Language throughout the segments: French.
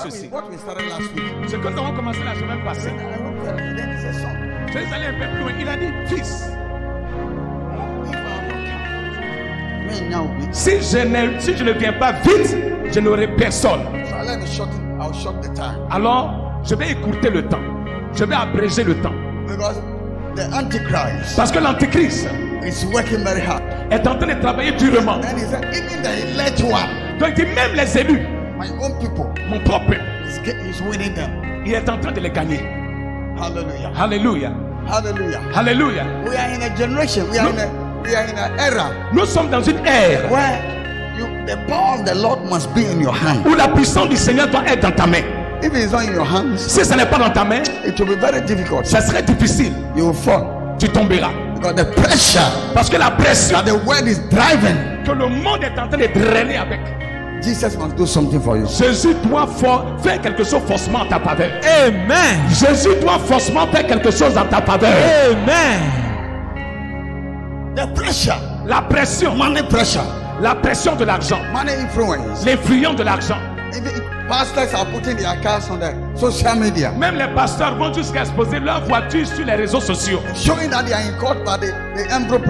ceci. What we started last week. Ce que nous avons commencé la semaine passée. Je vais aller un peu plus loin. Il a dit, fils, si je ne viens pas vite, je n'aurai personne. Alors, je vais écourter le temps. Je vais abréger le temps. Parce que l'Antichrist est en train de travailler durement. Donc, il dit même les élus, mon propre peuple, il est en train de les gagner. Hallelujah. Alléluia. Hallelujah. Alléluia. We are in a generation. We are in an era. Nous sommes dans une ère Where the power of the Lord must be in your hand. où la puissance du Seigneur doit être dans ta main. If it is not in your hands, Si ce n'est pas dans ta main, it will be very difficult. ça serait difficile. You will fall. Tu tomberas. Because the pressure Parce que la pression that the world is driving, que le monde est en train de drainer avec, Jesus must do something for you. Jésus doit faire quelque chose forcément en ta faveur. Amen. Jésus doit forcément faire quelque chose en ta faveur. Amen. The pressure, La pression, money pressure, la pression de l'argent, money influence. l'influence de l'argent. Even pastors are putting their cars on the social media, Même les pasteurs vont jusqu'à exposer leur voiture sur les réseaux sociaux showing that they are in court by the envelope.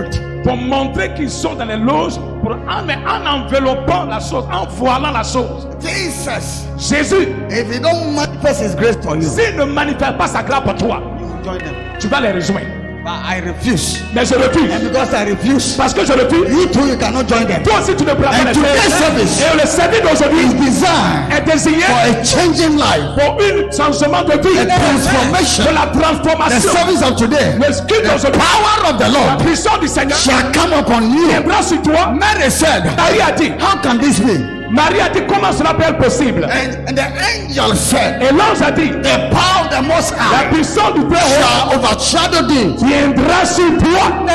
pour montrer qu'ils sont dans les loges, en enveloppant la chose, en voilant la chose. Jesus, Jésus, if he don't manifest his grace for you, s'il ne manifeste pas sa grâce pour toi, you will join them. tu vas les rejoindre. But I refuse. Mais je refuse. And because I refuse, Parce que je refuse. you too, you cannot join them. Toi aussi, tu ne pourras pas And les today's rejoindre. service Et le service d'aujourd'hui is designed est désigné for a changing life. pour un changement de vie, A transformation. de la The transformation. service of today, Le culte the d'aujourd'hui, power of the la Lord puissance du Seigneur shall come upon you. viendra sur toi. Mary said, Marie a dit, how can this be? Marie a dit, comment cela peut être possible? And the angel said, Et l'ange a dit, the power of the Most la High puissance du Père shall overshadow thee. viendra sur toi.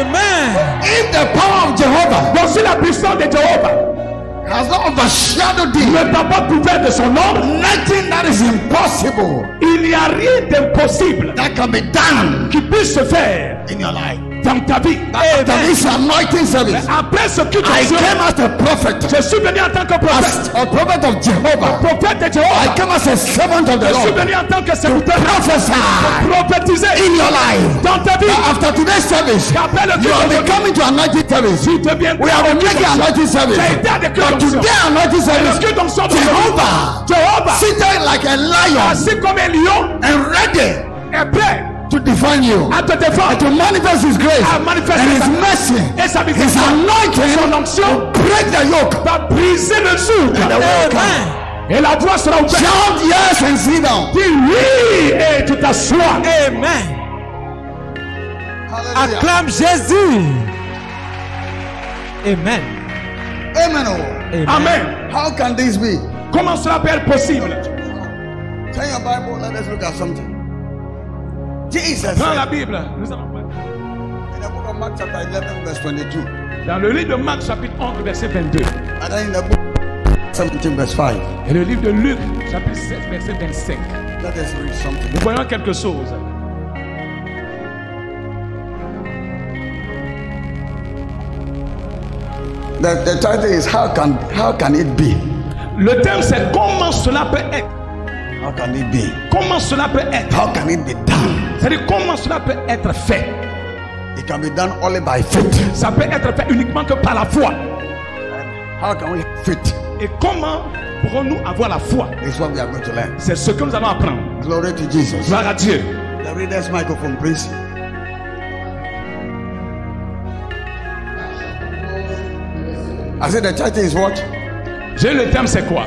Amen. If the power of Jehovah Donc si la puissance de Jéhovah has not overshadowed thee, ne t'a pas couvert de son ombre, nothing that is impossible il n'y a rien d'impossible that can be done qui puisse se faire in your life. dans ta vie. After this anointing service, Après ce culte, I came as a prophet, je suis venu en tant que prophète. as a prophet of Jehovah. Prophète de I Jéhovah. came as a servant of the Je suis Lord venu en tant que serviteur. prophesy Prophétiser in your life. dans ta vie. That after today's service, Qu'après le you will be culte, coming to anointing service. tu deviens. We are making anointing service. Tu as été à des cultes But d'onction. today anointing Et le service, culte d'onction de Jehovah Jéhovah, seated like a lion assis comme un lion, and ready est prêt to defend you, à te and défendre, to manifest His grace à manifester and His sa- mercy, et sa His miséricorde. Son anointing onction to break the yoke. va briser le joug. And the way come. Et la voix sera ouverte. Shout yes and sit down. Dis oui et tu t'assois. Amen. Hallelujah. Acclame Jésus. Amen. Amen. Oh. Amen. How can this be? Comment cela peut être possible? Turn your Bible. Let us look at something. Jesus Dans la said Bible, nous allons voir. in the book of Mark chapter 11 verse 22, Dans le livre de Marc chapitre 11 verset 22 and then in the book 17 verse 5. et le livre de Luc chapitre 7 verset 25. Let us read something. Nous voyons quelque chose. The title is how can it be? Le thème c'est comment cela peut être. How can it be? Comment cela peut être. How can it be done? C'est-à-dire comment cela peut être fait. It can be done only by faith. Ça peut être fait uniquement que par la foi. How can we have faith? Et comment pourrons-nous avoir la foi? This is what we are going to learn. C'est ce que nous allons apprendre. Glory to Jesus. Gloire à Dieu. The reader's microphone, please. I said the title is what? J'ai le thème c'est quoi?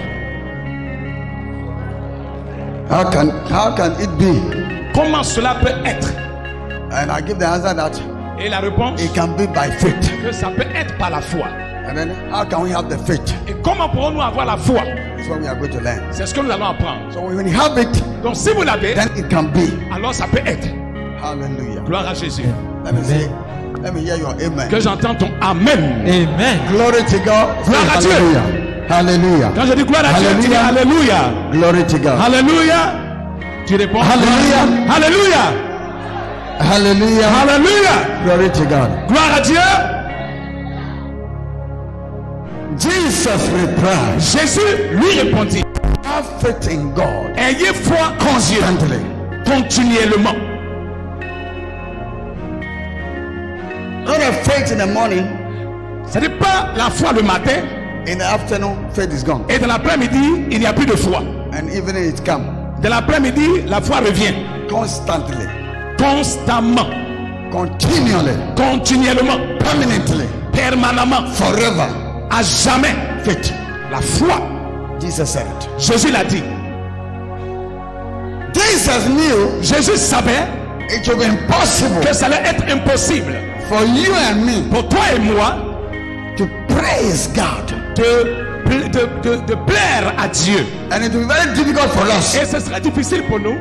How can it be? Comment cela peut être? And I give the answer that Et la réponse, it can be by faith. que ça peut être par la foi. And then how can we have the faith? Et comment pourrons-nous avoir la foi? That's what we are going to learn. C'est ce que nous allons apprendre. So when you have it, Donc si vous l'avez, then it can be. alors ça peut être. Hallelujah. Gloire à Jésus. Let me hear your amen. Que j'entends ton Amen. Amen. Glory to God. Gloire à Dieu. Hallelujah. Hallelujah. Quand je dis gloire à Dieu, tu dis Alléluia. Alléluia. Glory to God. Alléluia. Tu réponds Alléluia. Alléluia. Hallelujah. Alléluia. Glory to God. Gloire à Dieu. Jesus replied, Jésus lui répondit. Have faith in God. Ayez foi en Dieu Constantly. continuellement. Not a faith in the morning. Ce n'est pas la foi le matin In the afternoon, faith is gone. et dans l'après-midi, il n'y a plus de foi. And evening it comes. De l'après-midi, la foi revient. Constantly. Constamment, Continually. continuellement, Permanently. permanemment, Forever. à jamais. Faith. La foi, Jesus said it. Jésus l'a dit. Jesus knew Jésus savait it would be impossible que ça allait être impossible for you and me pour toi et moi to praise God. de plaire à Dieu. And it will be very difficult for us Et ce serait difficile pour nous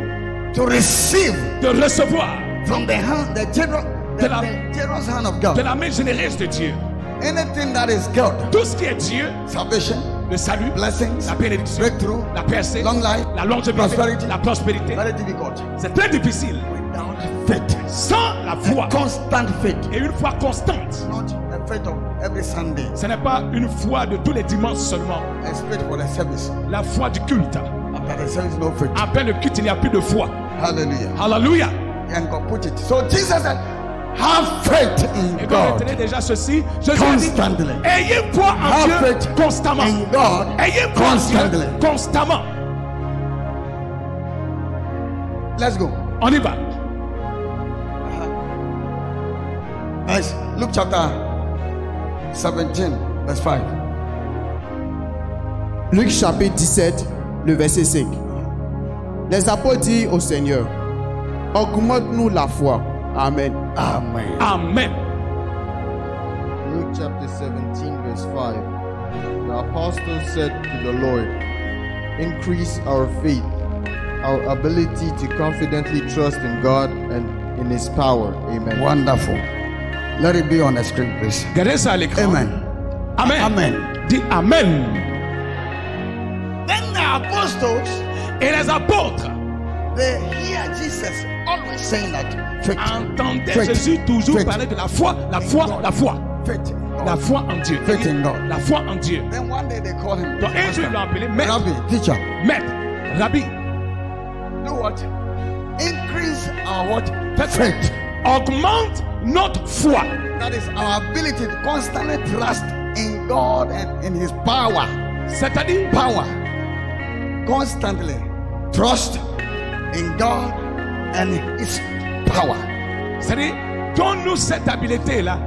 to receive de recevoir from the hand, the generous hand of de God, la main généreuse de Dieu anything that is God. tout ce qui est Dieu, Salvation, le salut, blessings, la bénédiction, breakthrough, la percée, long life, la longévité, prosperity. la prospérité. very difficult. C'est très difficile Without faith, sans la foi a constant faith, et une foi constante. not a faith of every Sunday, Ce n'est pas une foi de tous les dimanches seulement. a faith for the service. La foi du culte. After the service, no faith. Après le culte, il n'y a plus de foi. Hallelujah. Alléluia. And God put it. So Jesus said, have faith in Et donc God. retenez déjà ceci. Jésus a dit, Constantly. ayez foi en Have Dieu faith constamment. in God Ayez foi en Dieu constantly. constamment. Let's go. On y va. Nice. Luke chapter 17, verse 5. Luc chapitre 17, le verset 5. Les apôtres dirent au Seigneur, augmente-nous la foi. Amen. Amen. Amen. Luke chapter 17, verse 5. The apostles said to the Lord, increase our faith, our ability to confidently trust in God and in His power. Amen. Wonderful. Let it be on the screen, please. Regardez ça à l'écran. Amen. Amen. Amen. Dis Amen. Then the apostles, Et les apôtres they hear Jesus always saying that faith, entendaient Faith. Jésus toujours Faith. parler de la foi, la foi, la foi. faith in God. La foi en Dieu. Faith in God. La foi en Dieu. Then one day they call him Donc un jour ils l'ont appelé maître, Rabbi, teacher. maître, rabbi. Do what? Increase our what? Faites Faith. augmente notre foi. That is our ability to constantly trust in God and in His power. C'est-à-dire Power. Constantly trust in God and His power. C'est-à-dire, donne-nous cette habileté-là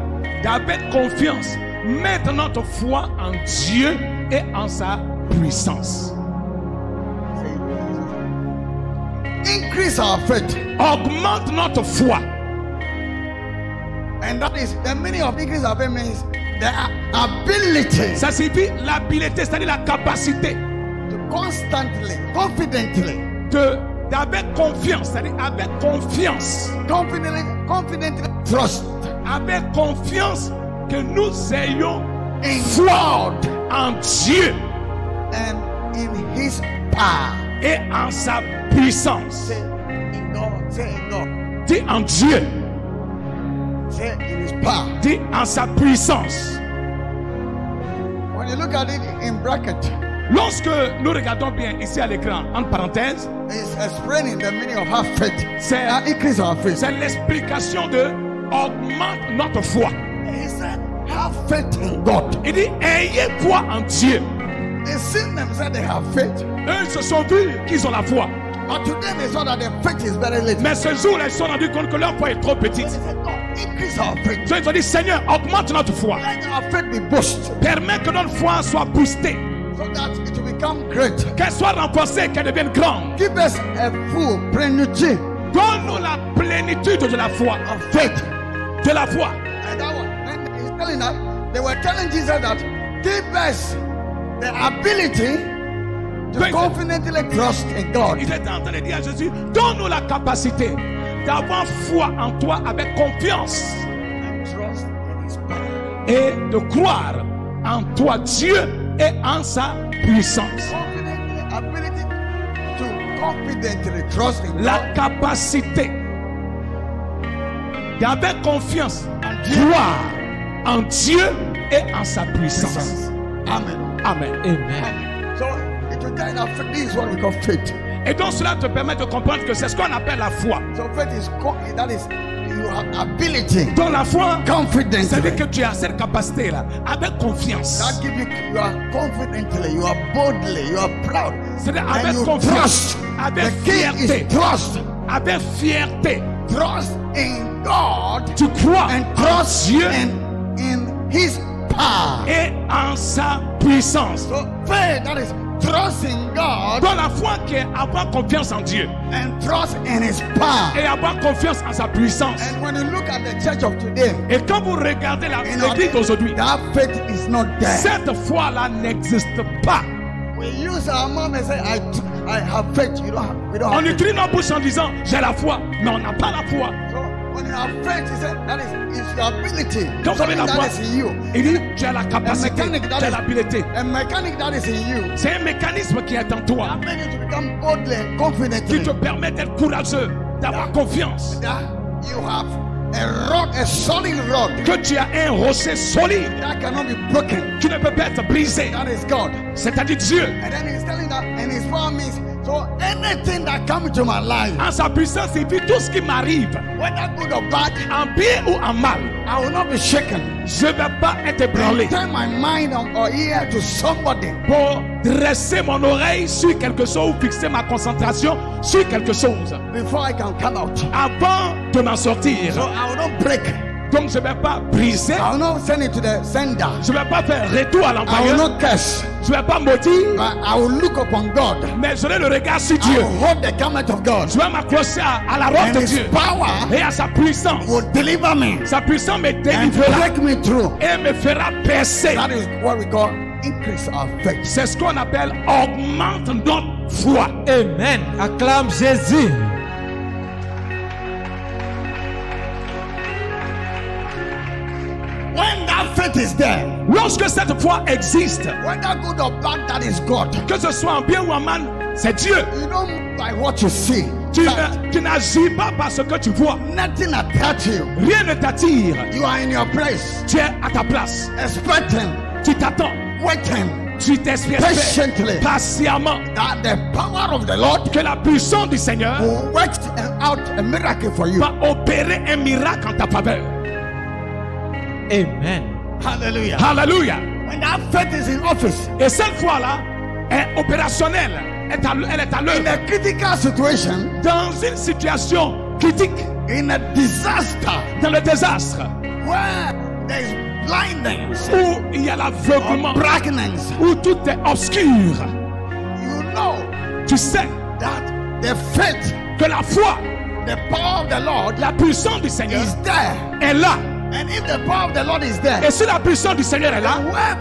d'avec confiance, mettre notre foi en Dieu et en sa puissance. Increase our faith. Augmente notre foi. And that is the meaning of increase our faith means the ability Ça signifie l'habileté, c'est-à-dire la capacité to constantly, confidently, d'avec confiance, c'est-à-dire avec confiance, confidently trust avec confiance que nous ayons in foi God en Dieu and in His power. et en sa puissance. Say in God. Say in God. Dis en Dieu, Say in His power. dis en sa puissance. When you look at it in bracket, Lorsque nous regardons bien ici à l'écran, entre parenthèses, it's explaining the meaning of have faith. c'est Increase our faith. c'est l'explication de augmente notre foi. He said, have faith in God. Il dit, ayez foi en Dieu. They seen them said they have faith. Eux, ils se sont vus qu'ils ont la foi. But today they saw that their faith is very little. Mais ce jour-là, ils se sont rendus compte que leur foi est trop They petite. said, God, increase our faith. Donc, ils ont dit, Seigneur, augmente notre foi. Let our faith be boosted Permets que notre foi soit boostée. so that it will become great. Qu'elle soit renforcée, qu'elle devienne grande. Give us a full plenitude Donne-nous la plénitude de la foi. of faith. De la foi. And that one, when he's telling us, they were telling Jesus that give us the ability to Praise confidently trust in God. Il était en train de dire à Jésus, donne-nous la capacité d'avoir foi en toi avec confiance And trust in His power. et de croire en toi, Dieu, et en sa puissance. Confidently, ability to confidently trust in La God. capacité d'avec confiance croire en Dieu et en sa puissance. Amen. Amen. Amen. So it And to tell that faith, this is what we call faith. Et donc cela te permet de comprendre que c'est ce qu'on appelle la foi. So faith is that is you have ability, Dans la foi, confidence. c'est-à-dire que tu as cette capacité-là, avec confiance. That give you are confidently, you are boldly, you are proud. C'est-à-dire And avec you confiance, trust. avec The key fierté, is trust. avec fierté. Trust in God Tu crois and en trust Dieu in His power. et en sa puissance. So faith, that is trust in God Dans la foi qui est avoir confiance en Dieu and trust in His power. et avoir confiance en sa puissance. And when you look at the church of today, Et quand vous regardez l'église d'aujourd'hui, that faith is not there. cette foi-là n'existe pas. We use our mouth and say, I have faith. You don't have, we don't On have faith. utilise nos bouches en disant j'ai la foi, mais on n'a pas la foi. So when you have faith, he said, that is your ability. Quand vous avez Something la foi, that is in you. il dit tu as la capacité, mechanic tu that as is- l'habileté. A mechanic that is in you. C'est un mécanisme qui est en toi, That makes you to become boldly and qui confidently. te permet d'être courageux, d'avoir confiance, That you have a rock, a solid rock que tu as un rocher solide that cannot be broken. qui ne peut pas être brisé, That is God. c'est-à-dire Dieu. And then he's telling that, and his power means, so anything that comes into my life, En sa puissance, il vit tout ce qui m'arrive, whether good or bad, en bien ou en mal. I will not be shaken. Je ne vais pas être ébranlé. And turn my mind or ear to somebody. Pour dresser mon oreille sur quelque chose ou fixer ma concentration sur quelque chose Before I can come out. avant de m'en sortir. So I will not break. Donc je ne vais pas briser, I will not send it to the sender. je ne vais pas faire retour à I will l'employeur, not curse. je ne vais pas maudire, But I will look upon God. mais j'aurai le regard sur I Dieu. will hold the garment of God. Je vais m'accrocher à la robe And de His Dieu power et à sa puissance. will deliver me Sa puissance me and délivrera break me through. et me fera percer. That is what we call increase our faith. C'est ce qu'on appelle augmente notre foi. Amen. Acclame Jésus. When that faith is there, Lorsque cette foi existe, whether good or bad, that is God. que ce soit en bien ou en mal, c'est Dieu. You don't move by what you see. Tu n'agis pas par ce que tu vois. Nothing attracts you. Rien ne t'attire. You are in your place, Tu es à ta place. expecting, Tu t'attends. waiting, Tu t'espères patiently patiemment that the power of the Lord que la puissance du Seigneur will work out a miracle for you. va opérer un miracle en ta faveur. Amen. Hallelujah. Alléluia. When that faith is in office, Et cette foi-là est opérationnelle. Elle est à in l'œuvre. a critical situation, Dans une situation critique, in a disaster dans le désastre, where there is blindness où il y a or l'aveuglement, darkness, où tout est obscur, you know tu sais that the faith, que la foi, the power of the Lord la puissance du Seigneur is there. est là. And if the power of the Lord is there, Et si la puissance du Seigneur est là, where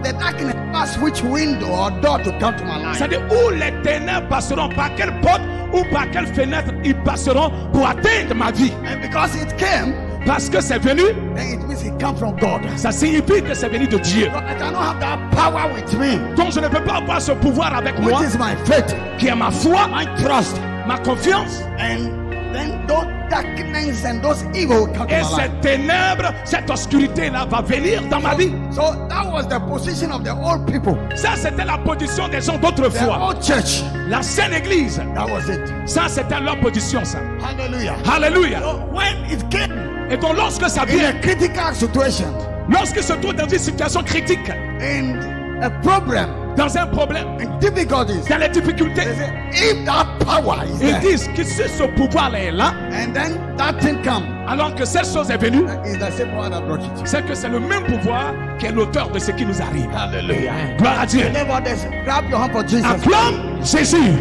the darkness pass which window or door to come to my life. c'est-à-dire où les ténèbres passeront, par quelle porte ou par quelle fenêtre ils passeront pour atteindre ma vie. And because it came, Parce que c'est venu, then it means it comes from God. ça signifie que c'est venu de Dieu. So I cannot have that power with me, Donc je ne peux pas avoir ce pouvoir avec which moi, is my faith, qui est ma foi, my trust. ma confiance. And then those darkness and those evil come to Et my life. cette ténèbre, cette obscurité-là va venir dans ma vie. So that was the position of the old people, Ça, c'était la position des gens the d'autrefois. old church. L'ancienne église, That was it. ça, c'était leur position, ça. Hallelujah. Alléluia. So when it came Et donc, lorsque ça in vient, a critical situation, lorsqu'il se trouve dans une situation critique, in a problem, dans un problème, in difficulties, dans les difficultés, they say, if that power is ils there, disent que si ce pouvoir-là est là, and then that thing come, alors que cette chose est venue, is the same power that brought it. c'est que c'est le même pouvoir qui est l'auteur de ce qui nous arrive. Alléluia. Gloire à Dieu. Never this. Grab your hand for Jesus. Acclame Jésus.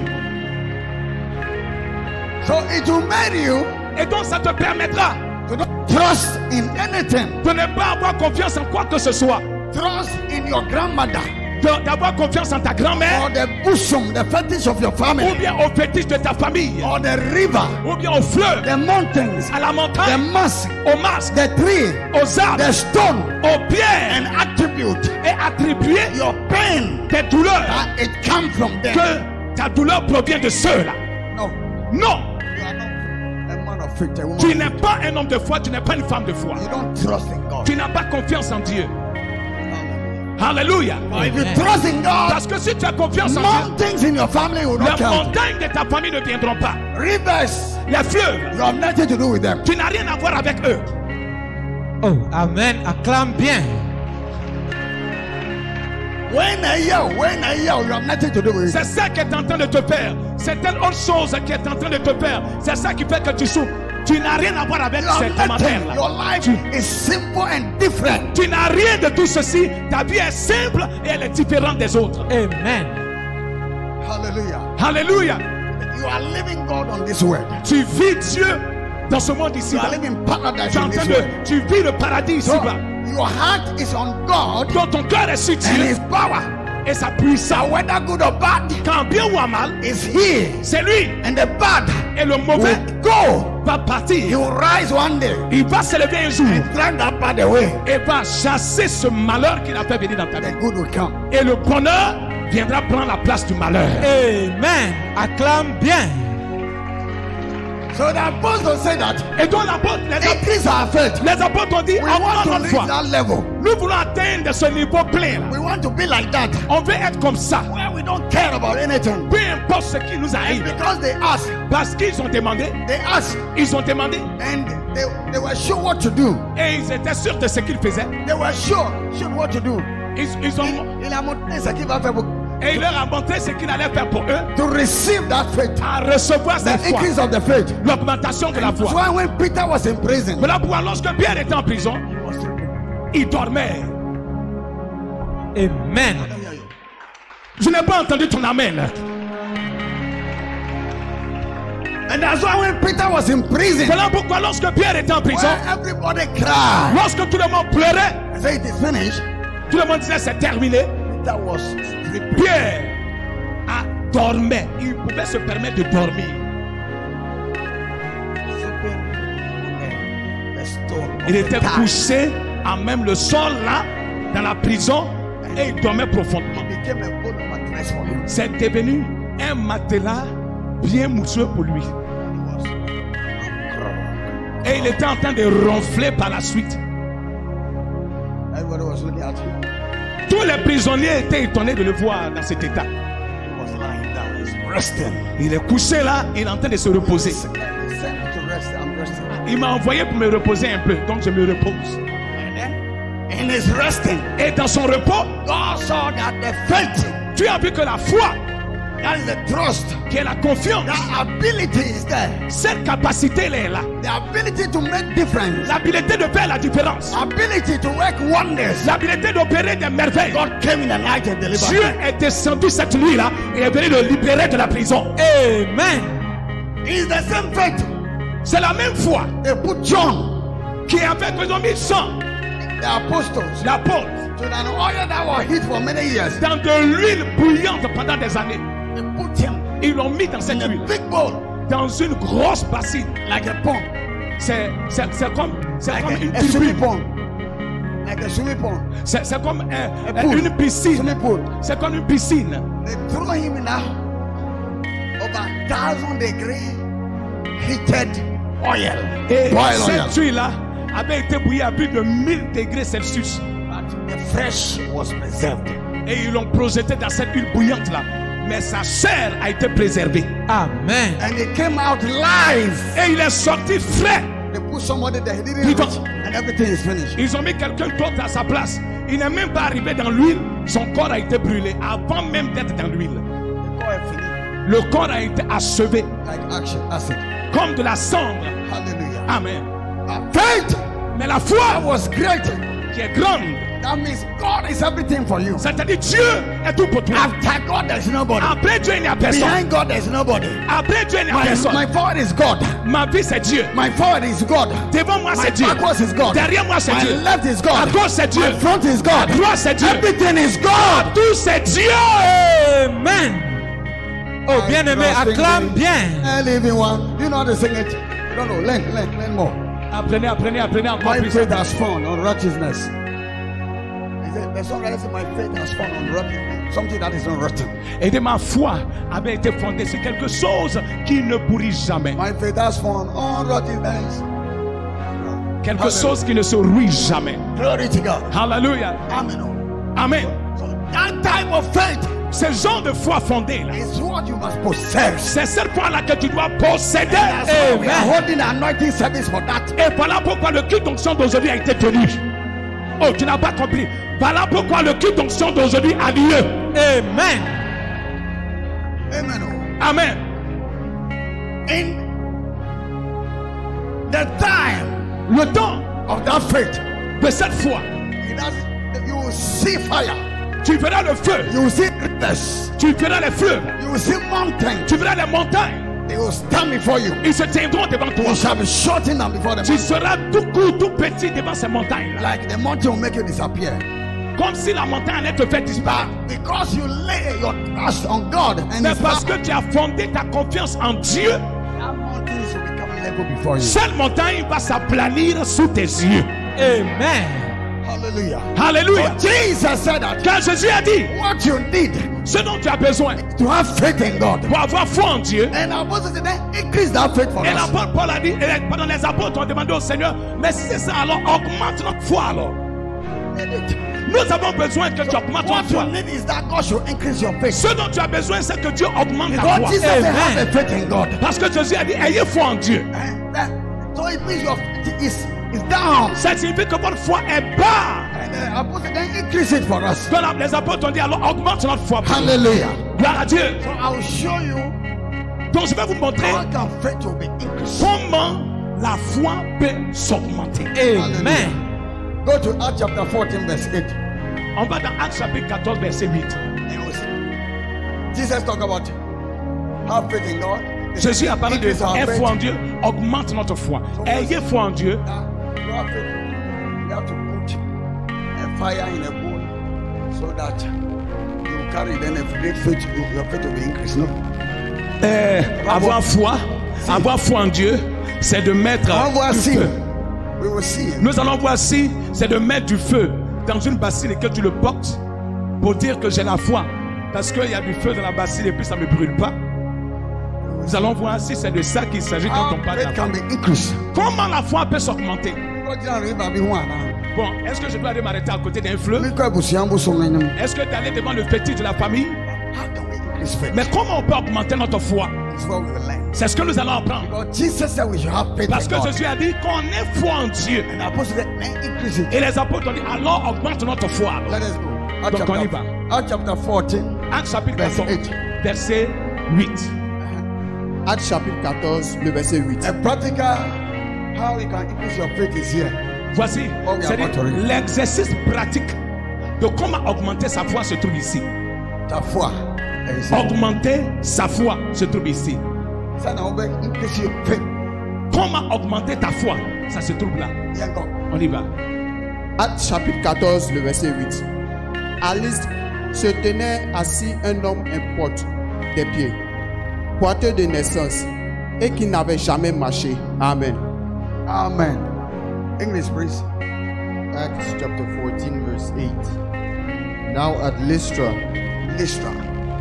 So it will make you Et donc, ça te permettra to not trust in anything. de ne pas avoir confiance en quoi que ce soit. Trust in your grandmother D'avoir confiance en ta grand-mère, or the bosom, the fetish of your ou family, bien au fétiche de ta famille, or the river, ou bien au fleuve, the mountains, à la the montagne, mask, au masque, the tree, aux arbres, the stone, aux pierres, and attribute et attribuer your pain tes douleurs, that it comes from them. que ta douleur provient de ceux-là. No, Non, you are not a man of faith, a woman tu of n'es faith. pas un homme de foi, tu n'es pas une femme de foi. You don't trust in God. Tu n'as pas confiance en Dieu. Alléluia. Or if you trust in God, Parce que si tu as confiance en Dieu, mountains in your family will not les come. montagnes de ta famille ne viendront pas. Rivers, Les fleuves, you have nothing to do with them. tu n'as rien à voir avec eux. Oh, Amen. Acclame bien. When I yell, you have nothing to do with it. C'est ça qui est en train de te faire. C'est telle autre chose qui est en train de te faire. C'est ça qui fait que tu souffres. Tu n'as rien à voir avec You ces have nothing. commentaires-là. Your life is simple and different. Tu n'as rien de tout ceci. Ta vie est simple et elle est différente des autres. Amen. Hallelujah. Alléluia. You are living God on this word. Tu vis Dieu dans ce monde ici. You are living paradise Tu, es en in train this de, word. tu vis le paradis So, ici-bas. your heart is on God Donc ton cœur est sur and Dieu His power. et sa puissance. Whether good or bad, Quand bien ou à mal, is here. c'est lui. And the bad Et le mauvais will go. va He partir. will rise one day Il va se lever un jour and drag that bad away. et va chasser ce malheur qu'il a fait venir dans ta vie. The good will come. Et le bonheur viendra prendre la place du malheur. Amen. Acclame bien. So the apostles say that Et donc increase our faith. les apôtres ont dit, We want encore to une reach fois, that level. nous voulons atteindre ce niveau plein là. We want to be like that. On veut être comme ça. Where we don't care about anything. Peu importe ce qui nous arrive. Because they asked, Parce qu'ils ont demandé, ils ont demandé and they were sure what to do. et ils étaient sûrs de ce qu'ils faisaient. They were sure what to do. Ils ont, Il a montré ce qu'il va faire pour et il leur a montré ce qu'il allait faire pour eux, to receive that faith. à recevoir The cette foi, increase of the faith. l'augmentation de la That's foi. why when Peter was in prison, Voilà pourquoi lorsque Pierre était en prison, he was sleeping. il dormait. Amen. Je n'ai pas entendu ton amen. And that's why when Peter was in prison, Voilà pourquoi lorsque Pierre était en prison, where everybody cried, lorsque tout le monde pleurait, I say it is finished. tout le monde disait c'est terminé. Peter was sleeping. Pierre dormait. Il pouvait se permettre de dormir. Sleeping on the stone of Il the était tower. couché à même le sol là, dans la prison, et il dormait profondément. It became a good mattress for him. C'est devenu un matelas bien mousseux pour lui. He was Et il était en train de ronfler par la suite. everybody was looking at him. Tous les prisonniers étaient étonnés de le voir dans cet état. He was lying down. He's resting. Il est couché là, il est en train de se reposer. He sent me to rest. I'm resting. Il m'a envoyé pour me reposer un peu, donc je me repose. And then, in his resting, Et dans son repos, God saw that the faith, tu as vu que la foi, that is the trust, qui est la confiance, that ability is there. cette capacité elle est là. The ability to make difference. L'habileté de faire la différence. Ability to work wonders. L'habileté d'opérer des merveilles. God came in the night and delivered Dieu him. est descendu cette nuit-là et est venu le libérer de la prison. Amen. It's the same faith. C'est la même foi They put John, qui avait besoin de sang, the apostles, l'apôtre, to an oil that was hid for many years. dans de l'huile bouillante pendant des années. They put him Ils l'ont mis dans cette in huile, a big bowl, dans une grosse bassine. like a pond, C'est comme like une a swimming turbine. pond, like a swimming pond, C'est comme pool. une piscine. swimming pool. C'est comme une piscine. They throw him in now over 1,000 degree heated oil, Et boil oil. cette huile-là avait été bouillie à plus de 1000 degrés Celsius. But the flesh was preserved. Et ils l'ont projeté dans cette huile bouillante-là. Mais sa chair a été préservée. Amen. And it came out live. Et il est sorti frais. They put somebody there, he didn't Vivant. reach, and everything is finished. Ils ont mis quelqu'un d'autre à sa place. Il n'est même pas arrivé dans l'huile. Son corps a été brûlé avant même d'être dans l'huile. The corps est fini, Le corps a été achevé like action, acid. comme de la cendre. Hallelujah. Amen. Faith Mais la that foi was great. qui est grande, That means God is everything for you. c'est-à-dire Dieu est tout pour toi. After God, there's nobody. Après Dieu, il n'y a personne. Behind God, there's nobody. Après Dieu, il n'y a personne. My forward is God. Ma vie, c'est Dieu. My forward is God. Devant moi, My c'est Dieu. backwards is God. Derrière moi, c'est My Dieu. left is À God. gauche, c'est Dieu. My front is À God. droite, c'est Dieu. Everything is God. Tout, c'est Dieu. Amen. Oh, bien-aimé, acclame bien. Living one. You know how to sing it. No, learn more. Apprenez encore My plus. faith has found on righteousness. The songwriter said, my faith has found on righteousness. Something that is not rotten. Et de ma foi avait été fondée sur quelque chose qui ne pourrit jamais. My faith has found on righteousness. Quelque chose qui ne se rouille jamais. Glory to God. Hallelujah. Amen. Amen. So that type of faith Ce genre de foi fondée là, is what you must possess. c'est cette foi-là que tu dois posséder. That's why we are Amen. holding the anointing service for that. Et voilà pourquoi le culte d'onction d'aujourd'hui a été tenu. Oh, tu n'as pas compris. Voilà pourquoi le culte d'onction d'aujourd'hui a lieu. Amen. Amen. Amen. In the time Le temps of that faith, de cette foi, you will see fire, tu verras le feu, you will see rivers, tu verras les fleuves, you will see mountains. tu verras les montagnes. They will stand before you. Ils se tiendront devant toi. You shall be shortened down before them. Tu seras tout court, tout petit devant ces montagnes. Like the mountain will make you disappear. Comme si la montagne allait te faire disparaître. Because you lay your trust on God and Mais His parce power, que tu as fondé ta confiance en Dieu, that mountain will become level before you. cette montagne va s'aplanir sous tes yeux. Amen. Hallelujah. Alléluia. So Jesus said that Quand Jésus a dit, what you need ce dont tu as besoin to have faith in God. pour avoir foi en Dieu, And I was saying, increase that faith for et us. l'apôtre Paul a dit, pendant les apôtres ont demandé au Seigneur, mais si c'est ça, alors augmente notre foi alors. Nous avons besoin que tu augmentes What notre you foi. need is that God should increase your faith. Ce dont tu as besoin, c'est que Dieu augmente ta Because foi. Jesus said, Amen. have a faith in God. Parce que Jésus a dit, ayez foi en Dieu. So it means your faith is down. Ça signifie que votre foi est bas. And apostle then increase it for us. Donc les apôtres ont dit, alors augmente notre foi. Hallelujah. Gloire à Dieu. So I will show you Donc je vais vous montrer how can faith will be increased. comment la foi peut s'augmenter. Amen. Go to Acts chapter 14, verse 8. On va dans Actes chapitre 14, verset 8. And you will see. Jesus talk about have faith in God. Jésus a parlé de Increase our aie faith. foi en Dieu, augmente notre foi. Ayez foi en Dieu. You have faith. You have to put a fire in a bowl so that you carry then a great faith. Your faith will be increased. No. Avoir foi en Dieu, c'est de mettre On va du see. feu. We will see. Nous allons voir si c'est de mettre du feu dans une bassine et que tu le portes pour dire que j'ai la foi. Parce qu'il y a du feu dans la bassine et puis ça ne me brûle pas. Nous allons voir si c'est de ça qu'il s'agit quand Our on parle de faith la can foi. be increased. Comment la foi peut s'augmenter? God didn't remember me one. Bon, est-ce que je dois aller m'arrêter à côté d'un fleuve? Because Busiambo so many. Est-ce que d'aller devant le fétiche de la famille? How can we increase faith? Mais comment on peut augmenter notre foi? It's what we will learn. C'est ce que nous allons apprendre. But Jesus said we should have faith Parce in que God. Jésus a dit qu'on ait foi en Dieu. And the apostle said, increase it. Et les apôtres ont dit, alors augmente notre foi. Let us go. Donc, on y va. Acts chapter 14. Acte chapitre Verset 14, 8. verset 8. Actes chapitre 14, le verset 8. A practical how you can increase your faith is here. Voici, Oh, we are c'est-à-dire, about to read. l'exercice pratique de comment augmenter sa foi se trouve ici. Ta foi. There is it. Augmenter sa foi se trouve ici. Say now, we increase your faith. Comment augmenter ta foi? Ça se trouve là. Yeah, go. On y va. Actes chapitre 14, le verset 8. À Lystre se tenait assis un homme impote des pieds, boiteux de naissance, et qui n'avait jamais marché. Amen. Amen. English, please. Acts chapter 14, verse 8. Now at Lystra, Lystra.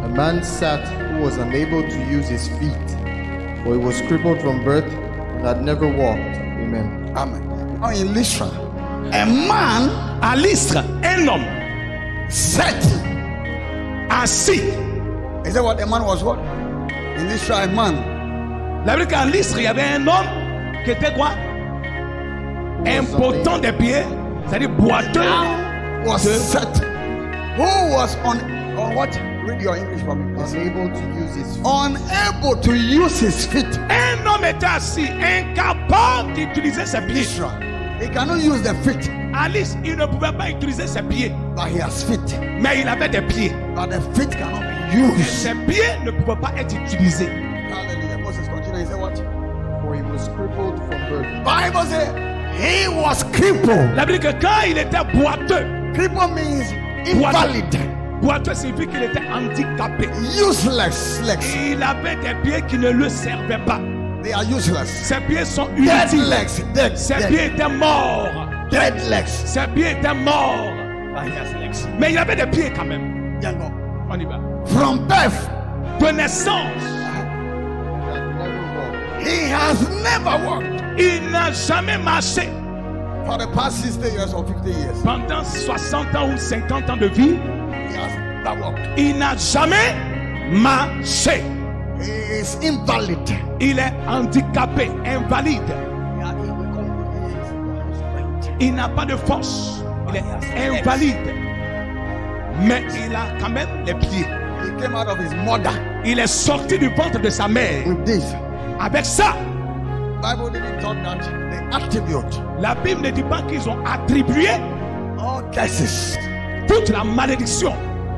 a man sat who was unable to use his feet, for he was crippled from birth and had never walked. Amen. Amen. Now in Lystra, a man À Lystre, un homme sat. assis. Is that what the man was? What? In Lystra, a man La Bible dit qu'à Lystre, il y avait un homme qui était quoi? Impotent des pieds, c'est-à-dire boiteux. was set. Who was on what? Read your English for me. please. Unable to use his feet. Unable to use his feet. Un homme était assis, incapable d'utiliser ses pieds. Lystra. He cannot use the feet, Alice, il ne pouvait pas utiliser ses pieds, but he has feet. mais il avait des pieds. But the feet cannot be used. Ses pieds ne pouvaient pas être utilisés. Hallelujah. Moses continue. He said what? For he was crippled from birth. Bible says he was crippled. La Bible dit que quand il était boiteux, Crippled means invalid, boiteux signifie qu'il était handicapé. useless legs. Il avait des pieds qui ne le servaient pas. They are useless. Ses pieds sont Dead inutiles. legs. Dead. Ses Dead, pieds étaient morts. dead legs. Ses pieds étaient morts. Mais il avait des pieds quand même. Yango. On y va. From birth, De naissance, Had never walked. he has never walked. il n'a jamais marché. For the past 60 years or 50 years, pendant 60 ans ou 50 ans de vie, he has never walked. il n'a jamais marché. He is invalid. Il est handicapé, invalide. Yeah, he will come with his strength. Il n'a pas de force. Il est invalide. Mais il a quand même les pieds. He came out of his mother Il est sorti du ventre de sa mère. with this. Avec ça, Bible didn't talk that the attribute, la Bible ne dit pas qu'ils ont attribué all curses, toute la malédiction,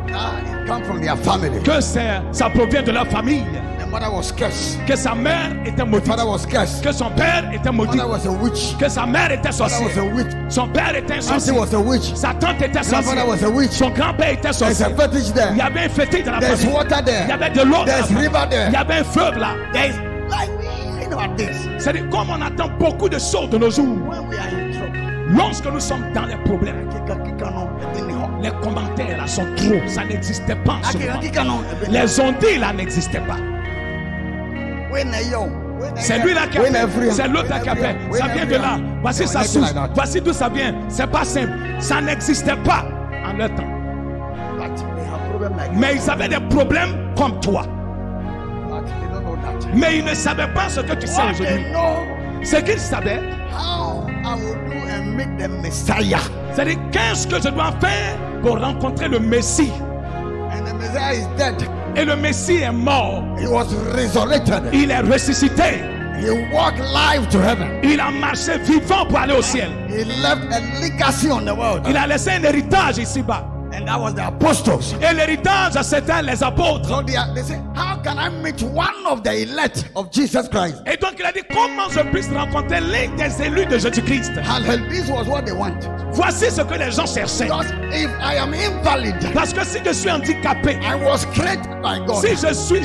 it come from their family. que ça provient de leur famille, The mother was cursed. que sa mère était The maudite, father was cursed. que son père était The maudit, mother was a witch. que sa mère était The father was a sorcière, witch. son père était un Auntie sorcier, was a witch. sa tante était Grandfather was sorcière, a witch. son grand-père était There's a sorcier. fetish Il y there. avait un fétiche dans la There's famille. water Il y there. avait de l'eau dans la There's famille. river Il y there. avait un fleuve là. There's like we know about this. C'est-à-dire, comme on attend beaucoup de choses de nos jours, When we are in trouble, lorsque nous sommes dans les problèmes, les commentaires là sont trop. Ça n'existait pas en ce moment. Les ondits là n'existaient pas. C'est lui là qui a fait. C'est l'autre là qui a fait. Ça vient de là. Voici sa source. Voici d'où ça vient. C'est pas simple. Ça n'existait pas en leur temps. Mais ils avaient des problèmes comme toi. Mais ils ne savaient pas ce que tu sais aujourd'hui. Ce qu'ils savaient, How I will do and make the Messiah. c'est-à-dire qu'est-ce que je dois faire pour rencontrer le Messie. And the Messiah is dead. Et le Messie est mort. He was resurrected. Il est ressuscité. He walked live to heaven. Il a marché vivant pour aller au ciel. He left a legacy on the world. Il a laissé un héritage ici-bas. And that was the apostles. Et l'héritage, c'était les apôtres. So they say, how can I meet one of the elect of Jesus Christ? Et donc il a dit, comment je puisse rencontrer l'un des élus de Jésus-Christ. And this was what they want. Voici ce que les gens cherchaient. Because if I am invalid, Parce que si je suis handicapé, I was created by God. si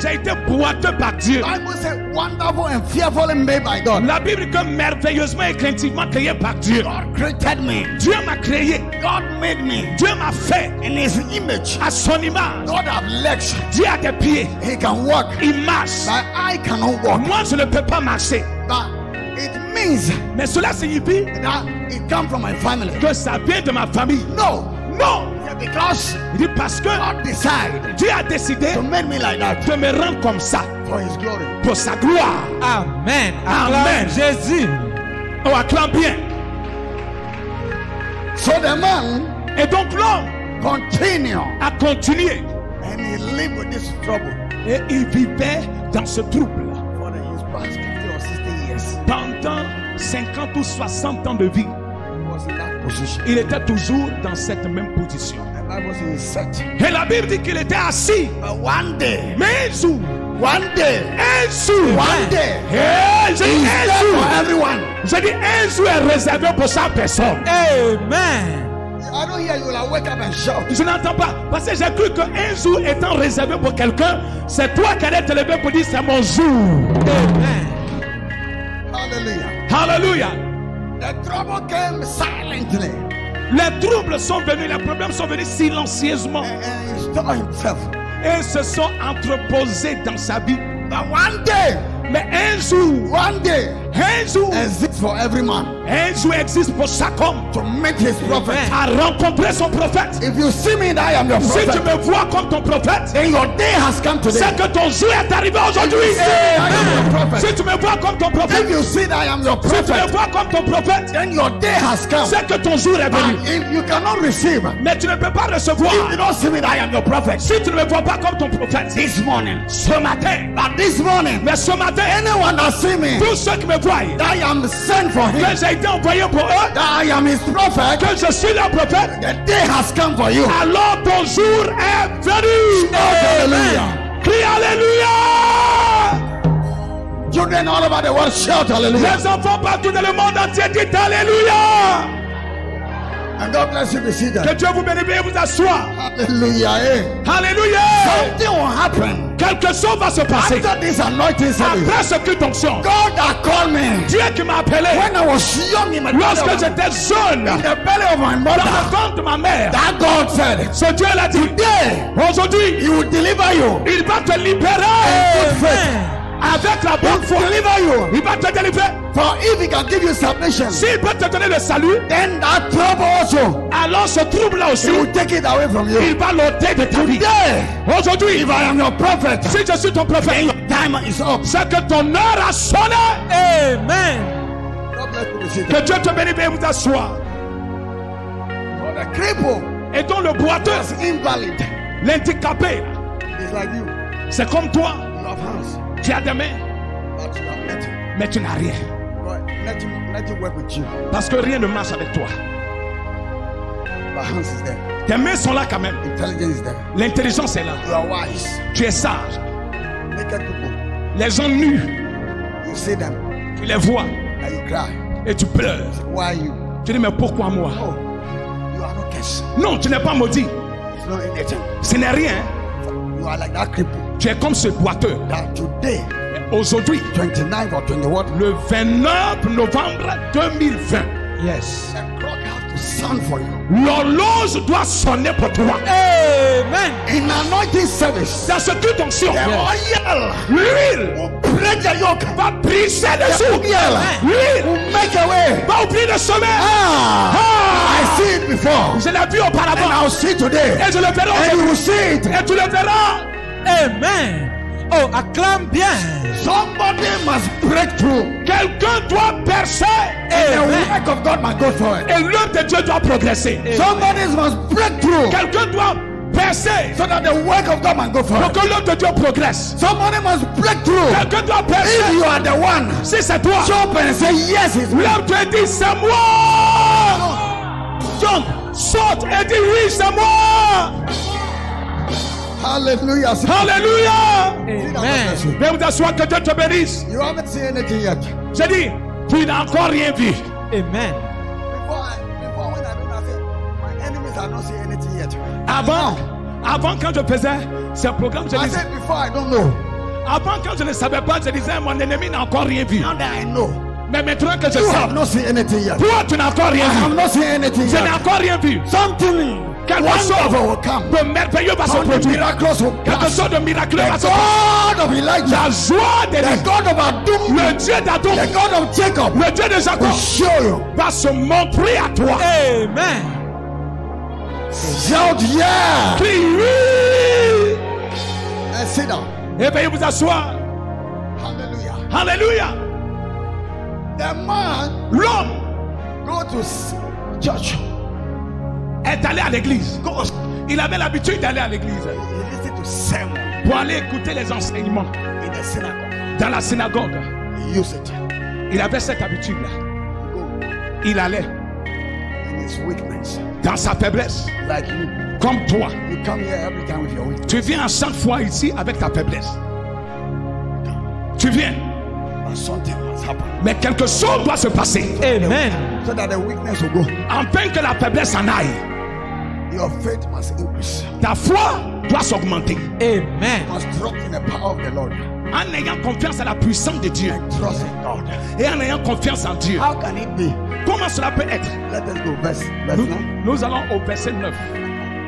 j'ai été boiteux par Dieu. Bible says wonderful and fearfully made by God. La Bible dit que merveilleusement et craintivement créé par Dieu. God created me. Dieu m'a créé. God made me Dieu m'a fait in His image. à son image. God have legs. Dieu a des pieds. He can walk. Il marche. But I cannot walk. Moi, je ne peux pas marcher. But it means Mais cela signifie that it comes from my family. que ça vient de ma famille. No. Non. Because Il dit parce que God decided Dieu a décidé to make me like that de me rendre comme ça for His glory. pour sa gloire. Amen. Amen. Acclame Jésus. On acclame bien. So the man Et donc l'homme continued a continué. and he lived with this trouble Et il vivait dans ce trouble for his past 50 or 60 years. pendant 50 ou 60 ans de vie. He was in that position. Il était toujours dans cette même position. The Bible says he sat. Et la Bible dit qu'il était assis. But one day, Mais un jour, one day, un is there for everyone. j'ai dit un jour est réservé pour chaque personne. Amen. I don't hear you will wake up and shout. Je n'entends pas. Parce que j'ai cru qu'un jour étant réservé pour quelqu'un, c'est toi qui allais te lever pour dire c'est mon jour. Amen. Hallelujah. Alléluia. The trouble came silently Les troubles sont venus, les problèmes sont venus silencieusement. and he stored himself. Et se sont entreposés dans sa vie. But one day, Mais un jour exists for every man existe pour chaque homme to meet his prophet. à rencontrer son prophète. If you see me, that I am your Si tu prophet. me vois comme ton prophète, Then your day has come today. c'est que ton jour est arrivé aujourd'hui. I am your prophet. Si tu me vois comme ton If prophète, you see that I am your si tu me prophet, vois comme ton prophète, then your day has come. c'est que ton jour est venu. But if you cannot receive, Mais tu ne peux pas recevoir if you don't see me, that I am your prophet. si tu ne me vois pas comme ton prophète. This morning, Ce matin, but this morning, mais ce matin, anyone that see me, tous ceux qui me voient, that I am sent for him, que j'ai été envoyé pour eux, that I am his prophet, que je suis leur prophète, the day has come for you. alors ton jour est venu. Hallelujah. Crie Alléluia. Children all over the world shout hallelujah. Les enfants partout dans le monde entier disent Alléluia. And God bless you. Be seated. Que Dieu vous bénisse et vous assoie. Hallelujah. Alléluia. Something will happen Quelque chose va se passer. after this anointing service. Après ce culte d'onction, God that called me Dieu qui m'a appelé when I was young in the belly lorsque of j'étais jeune in the belly of my dans mother. le ventre de ma mère. That God said, Ce Dieu l'a dit. today Aujourd'hui, He will deliver you il va te libérer in good faith. avec Avec la bonne foi, deliver you. il va te délivrer. For if he can give you salvation, S'il peut te donner le salut, then that trouble also, alors ce trouble-là aussi, he will take it away from you. il va l'ôter de ta vie. Today, Aujourd'hui, if I am your prophet, si je suis ton prophète, your time is up. c'est que ton heure a sonné. Amen. God bless you to sit Que down. Dieu te bénisse et vous asseoir. For the cripple Et donc le boiteux, is invalid. l'handicapé, It's like you. c'est comme toi. You have hands, Tu as des mains, but you have nothing. mais tu n'as rien. Right. Nothing work with you. Parce que rien ne marche avec toi. But hands is there. Tes mains sont là quand même. Intelligence is there. L'intelligence est là. You are wise. Tu es sage. Naked people, Les gens nus, you see them tu les vois and you cry. et tu pleures. Why you? Tu dis mais pourquoi moi? Oh, you are not cursed. Non, tu n'es pas maudit. It's not anything. Ce n'est rien. You are like that cripple. Tu es comme ce boiteux. That today, Mais aujourd'hui, 29 or 20 what? le 29 novembre 2020, Yes. The clock has to sound for you. l'horloge doit sonner pour toi. Amen. In anointing service, Dans ce culte d'onction, the oil l'huile will break the yoke. va briser les The jours. oil L'huile will make a way. va ouvrir le chemin. Ah, I see it before. Je l'ai vu And auparavant. I'll see it today. Et je le verrai And you aujourd'hui. will see it. Et tu le verras. Amen. Oh, acclame bien. Somebody must break through. Quelqu'un doit percer. The Amen. work of God must go forward. Et l'œuvre de Dieu doit progresser. Somebody must break through Quelqu'un doit percer so that the work of God must go pour forward. que l'œuvre de Dieu progresse. Somebody must break through. Quelqu'un doit If percer. you are the one, Si c'est toi, jump and say yes, it's me. l'homme te dit c'est moi. Jump, saute et dis oui, c'est moi. Hallelujah. Alléluia. Amen. Viens vous asseoir, que Dieu te bénisse. You haven't seen anything yet. J'ai dit, tu n'as encore rien vu. Amen. Before when I do nothing, my enemies are not seeing anything yet. Avant quand je faisais ce programme, je I disais, said before I don't know. avant quand je ne savais pas, je disais, mon ennemi n'a encore rien vu. Now that I know, Mais maintenant que je you sais, have not seen anything yet. toi tu n'as encore I rien have vu. not seen anything Je n'ai yet. encore rien vu. Something Quelque wonderful chose will come. de merveilleux va se Something produire. miraculous will Quelque pass. chose de miraculeux va The se produire. God of Elijah, La joie de the God of Adum, le Dieu d'Adam, the God of Jacob le Dieu de Jacob will show you. va se montrer à toi. Amen. Shout yeah Crie oui. and sit down. Et veuillez vous asseoir. Hallelujah. Alléluia. The man L'homme go to church. est allé à l'église. Goes. Il avait l'habitude d'aller à l'église He listen to sermon pour aller écouter les enseignements in the synagogue. dans la synagogue. He use it. Il avait cette habitude-là. Go Il allait in his weakness. dans sa faiblesse, Like you. comme toi. You come here every time with your weakness. Tu viens à chaque fois ici avec ta faiblesse. Tu viens, But something must happen. mais quelque chose doit se passer Amen. So that the weakness will go. afin que la faiblesse en aille. Your faith must increase. Ta foi doit s'augmenter Amen. You must trust in the power of the Lord. en ayant confiance à la puissance de Dieu Trust in God. et en ayant confiance en Dieu. How can it be? Comment cela peut être? Let us go. Verse 9. Nous allons au verset 9.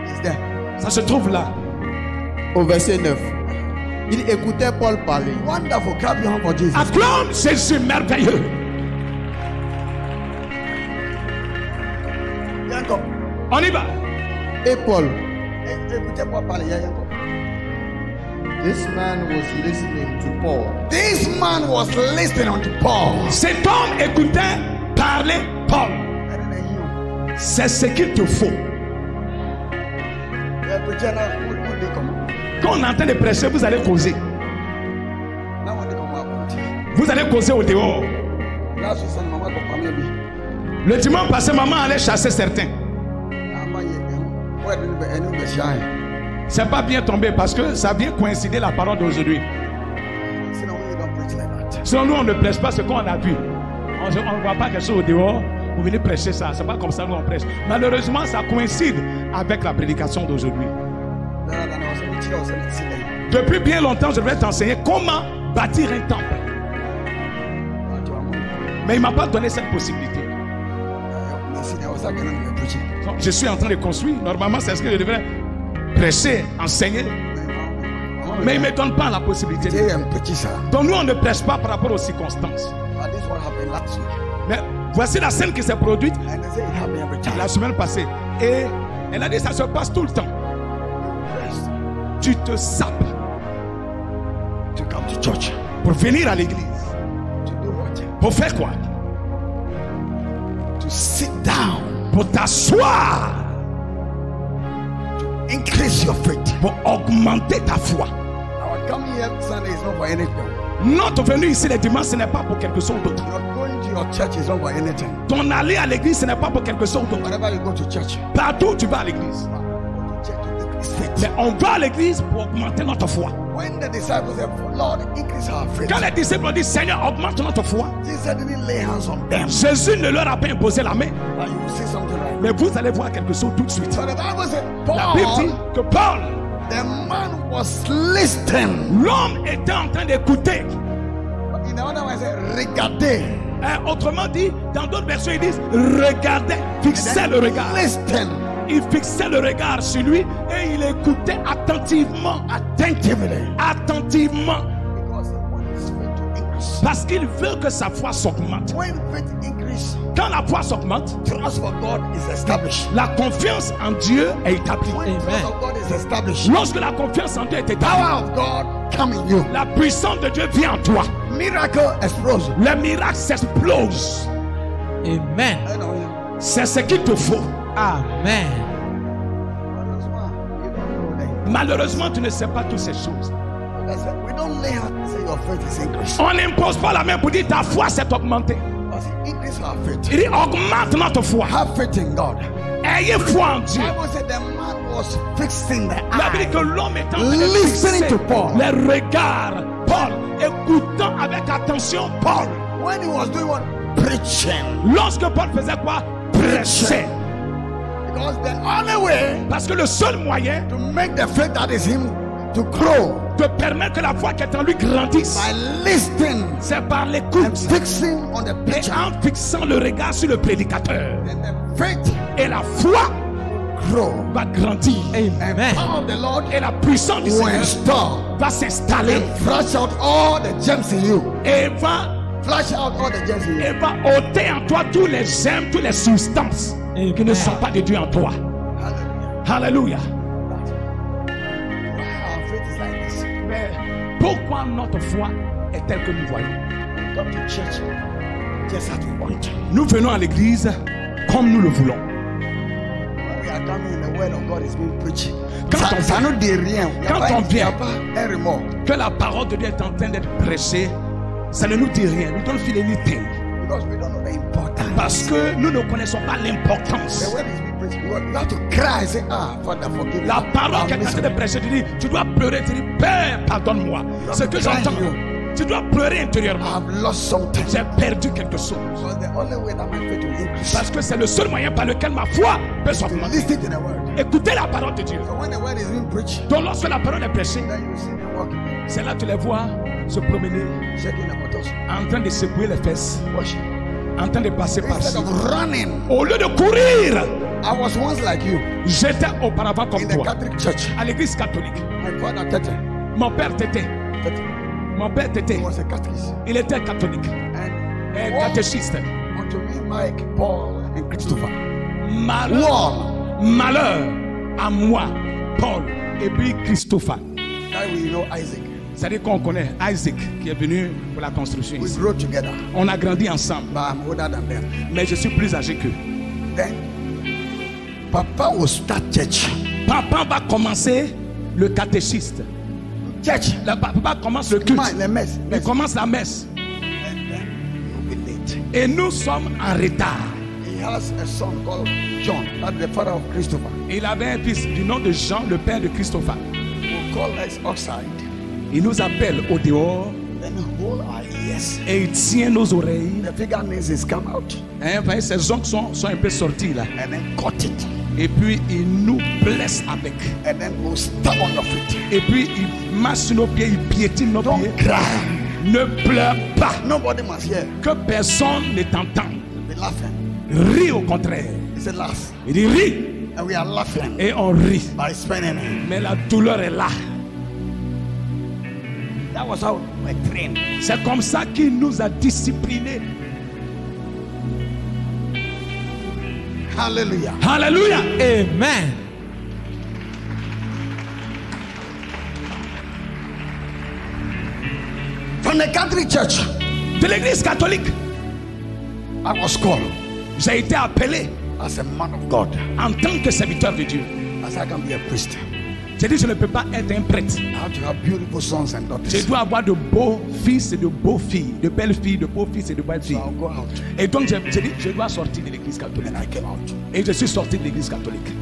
Is there? Ça se trouve là. Au verset 9. Il écoutait Paul parler. Wonderful. Clap your hand for Jesus. Acclame Jésus merveilleux. Yanko. On y va. Et Paul, Écoutez moi parler. Yanko. This man was listening to Paul. This man was listening to Paul. Cet homme écoutait parler Paul. And then you. C'est ce qu'il te faut. The preacher now would they come? Quand on est en train de prêcher, vous allez causer. Now when they come out. Vous allez causer au dehors. Last week, Mama go come here. Le dimanche passé, maman allait chasser certains. Where did the shine? C'est pas bien tombé parce que ça vient coïncider la parole d'aujourd'hui. See, no, we don't preach like that. Selon nous, on ne prêche pas ce qu'on a vu. On ne voit pas quelque chose au dehors. Vous venez prêcher ça. C'est pas comme ça que nous on prêche. Malheureusement, ça coïncide avec la prédication d'aujourd'hui. Depuis bien longtemps, je vais t'enseigner comment bâtir un temple. Mais il ne m'a pas donné cette possibilité. Donc, je suis en train de construire. Normalement, c'est ce que je devrais prêcher, enseigner. Mais il ne me donne pas la possibilité. Donc nous, on ne prêche pas par rapport aux circonstances. Mais voici la scène qui s'est produite la semaine passée. Et elle a dit ça se passe tout le temps. Tu te sapes pour venir à l'église. Pour faire quoi? To sit down. Pour t'asseoir. To increase your faith. Pour augmenter ta foi. Our coming here Sunday is not for anything. Notre venue ici les dimanches, ce n'est pas pour quelque chose d'autre. Your going to your church is not for anything. Ton aller à l'église, ce n'est pas pour quelque chose d'autre. Whenever you go to church, partout où tu vas à l'église. Mais on va à l'église pour augmenter notre foi. When the disciples said, Lord, increase our faith. Quand les disciples ont dit, Seigneur, augmente notre foi. Jesus didn't lay hands on them. Jésus ne leur a pas imposé la main. But you will see something right. Mais vous allez voir quelque chose tout de suite. So the Bible said, La Bible dit que Paul, the man was listening. L'homme était en train d'écouter. In other words, regardez. Autrement dit, dans d'autres versions, ils disent regardez, fixez le regard. Listen. Il fixait le regard sur lui et il écoutait attentivement. Attentivement. Parce qu'il veut que sa foi s'augmente. Quand la foi s'augmente, la confiance en Dieu est établie. Lorsque la confiance en Dieu est établie, la puissance de Dieu vient en toi. Le miracle s'explose. Amen. C'est ce qu'il te faut. Amen. Malheureusement, tu ne sais pas toutes ces choses. On n'impose pas la main pour dire ta foi s'est augmentée. Il dit augmente notre foi. Ayez foi en Dieu. La Bible dit que l'homme est en train de fixer les regards. Paul, écoutant avec attention Paul. Lorsque Paul faisait quoi? Prêcher. Parce que le seul moyen de permettre que la foi qui est en lui grandisse, c'est par l'écoute et en fixant le regard sur le prédicateur. Et la foi va grandir. Amen. Et la puissance du Seigneur va s'installer et va ôter en toi tous les gemmes, toutes les substances qui ne sont pas de Dieu en toi. Alléluia. Mais pourquoi notre foi est telle que nous voyons? Nous venons à l'église comme nous le voulons. Quand on vient, que la parole de Dieu est en train d'être prêchée, ça ne nous dit rien. We don't feel anything. Parce que nous ne connaissons pas l'importance. La parole qui est en train de prêcher, tu dois pleurer, tu dis Père, pardonne-moi. Ce que j'entends, tu dois pleurer intérieurement. J'ai perdu quelque chose. Parce que c'est le seul moyen par lequel ma foi peut s'augmenter. Écoutez la parole de Dieu. Donc lorsque la parole est prêchée, c'est là que tu les vois se promener, en train de secouer les fesses, en train de passer par-ci. Au lieu de courir, j'étais auparavant comme toi à l'église catholique. Mon père t'était. Il était catholique et catéchiste. Malheur à moi, Paul et puis Christopher. C'est-à-dire qu'on connaît Isaac qui est venu pour la construction ici. On a grandi ensemble. Mais je suis plus âgé qu'eux. Papa will start church. Papa va commencer le catéchiste. Church. Papa commence le culte. Il commence la messe. Et nous sommes en retard. He has a son called John, that's the father of Christopher. Il avait un fils du nom de Jean, le père de Christopher. Who called us outside. Il nous appelle au dehors. Then hold our ears. Et il tient nos oreilles. The fingernails is come out. Ses ongles sont un peu sortis là. And then cut it. Et puis il nous blesse avec. And then we'll stamp on your feet. Et puis il marche sur nos pieds, il piétine nos pieds. Cry. Ne pleure pas. Nobody must hear. Que personne ne t'entende. Be laughing. Ris au contraire. He said laugh. Il dit ris. And we are laughing. Et on rit. By spending it. Mais la douleur est là. That was how we were trained. C'est comme ça qu'il nous a disciplinés. Hallelujah. Alléluia. Amen. From the Catholic Church, De l'église catholique, I was called j'ai été appelé as a man of God. en tant que serviteur de Dieu. As I can be a priest, J'ai dit, je ne peux pas être un prêtre. I have to have beautiful sons and Je daughters. dois avoir de beaux fils et de beaux filles, de belles filles, de beaux fils et de belles So filles. I'll go out. Et donc, j'ai dit, je dois sortir de l'église catholique. And I came out. Et je suis sorti de l'église catholique.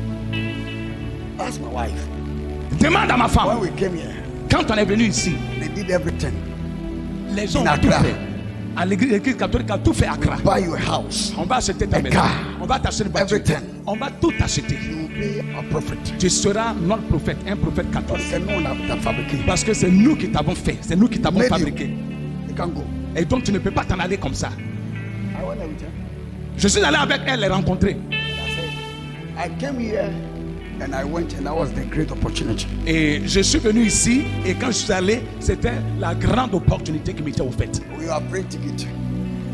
Ask my wife. Demande à ma When femme, we came here, quand on est venu ici, they did everything. les gens In ont tout Accra. fait. À l'église catholique a tout fait à Accra. Buy you a house. On va acheter ta A maison. car. On va t'acheter une voiture. Everything. On va tout acheter. You will be a prophet. Tu seras notre prophète, un prophète Because catholique. c'est nous on a fabriqué. Parce que c'est nous qui t'avons fait, c'est nous qui t'avons Made you. fabriqué. You can go. Et donc tu ne peux pas t'en aller comme ça. I went with her. Je suis allé avec elle les rencontrer. And I said, I came here and I went and that was the great opportunity. Et je suis venu ici et quand je suis allé, c'était la grande opportunité qui m'était offerte. We have free ticket.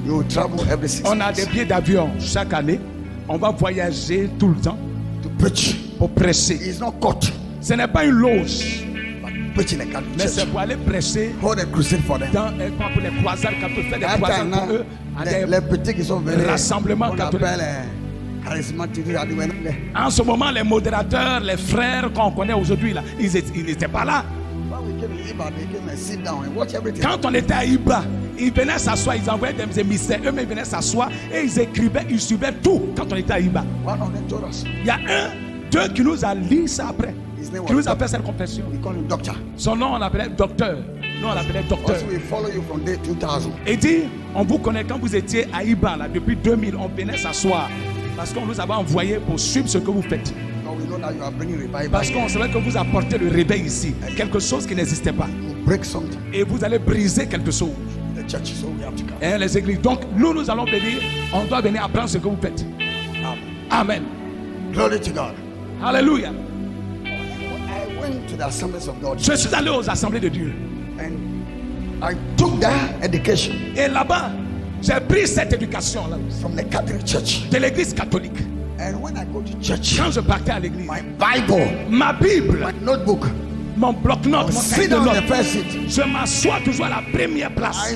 You will travel every 6 On a months des billets d'avion chaque année. On va voyager tout le temps to preach. pour prêcher. It's not court, Ce n'est pas une loge, but preaching the Catholic mais c'est church. pour aller prêcher Hold a crusade for them. dans, pour les croisades, quand on fait des That croisades time pour now, eux, à des- les petits qui sont venus, rassemblements on catholiques. appelle charismatique. En ce moment, les modérateurs, les frères qu'on connaît aujourd'hui, là, ils n'étaient pas là. When we came to Iba, they came and sit down and watch everything. Quand on était à Iba, ils venaient s'asseoir, ils envoyaient des émissaires, eux-mêmes venaient s'asseoir et ils écrivaient, ils suivaient tout quand on était à Iba. One of them told us, Il y a deux qui nous a lu ça après, his name qui nous was a fait cette confession. we call him doctor. Son nom, on l'appelait docteur. Nous, on l'appelait docteur. Also, we follow you from day 2000. Et dit, on vous connaît quand vous étiez à Iba, là, depuis 2000, on venait s'asseoir. Parce qu'on nous avait envoyé pour suivre ce que vous faites. Now we know that you are bringing revival. Parce qu'on savait que vous apportez le réveil ici. Quelque chose qui n'existait pas. You break something Et vous allez briser quelque chose. in the church, so we have to come. Hein, les églises. Donc, nous allons venir. On doit venir apprendre ce que vous faites. Amen. Glory to God. Alléluia. I went to the assemblies of God Je suis allé aux assemblées de Dieu. and I took that education Et là-bas, j'ai pris cette éducation-là from the Catholic Church. de l'église catholique. And when I go to church, Quand je partais à l'église, my Bible, ma Bible, my notebook, mon bloc-notes, mon cahier sit de down on the notes, first seat. je m'assois toujours à la première place.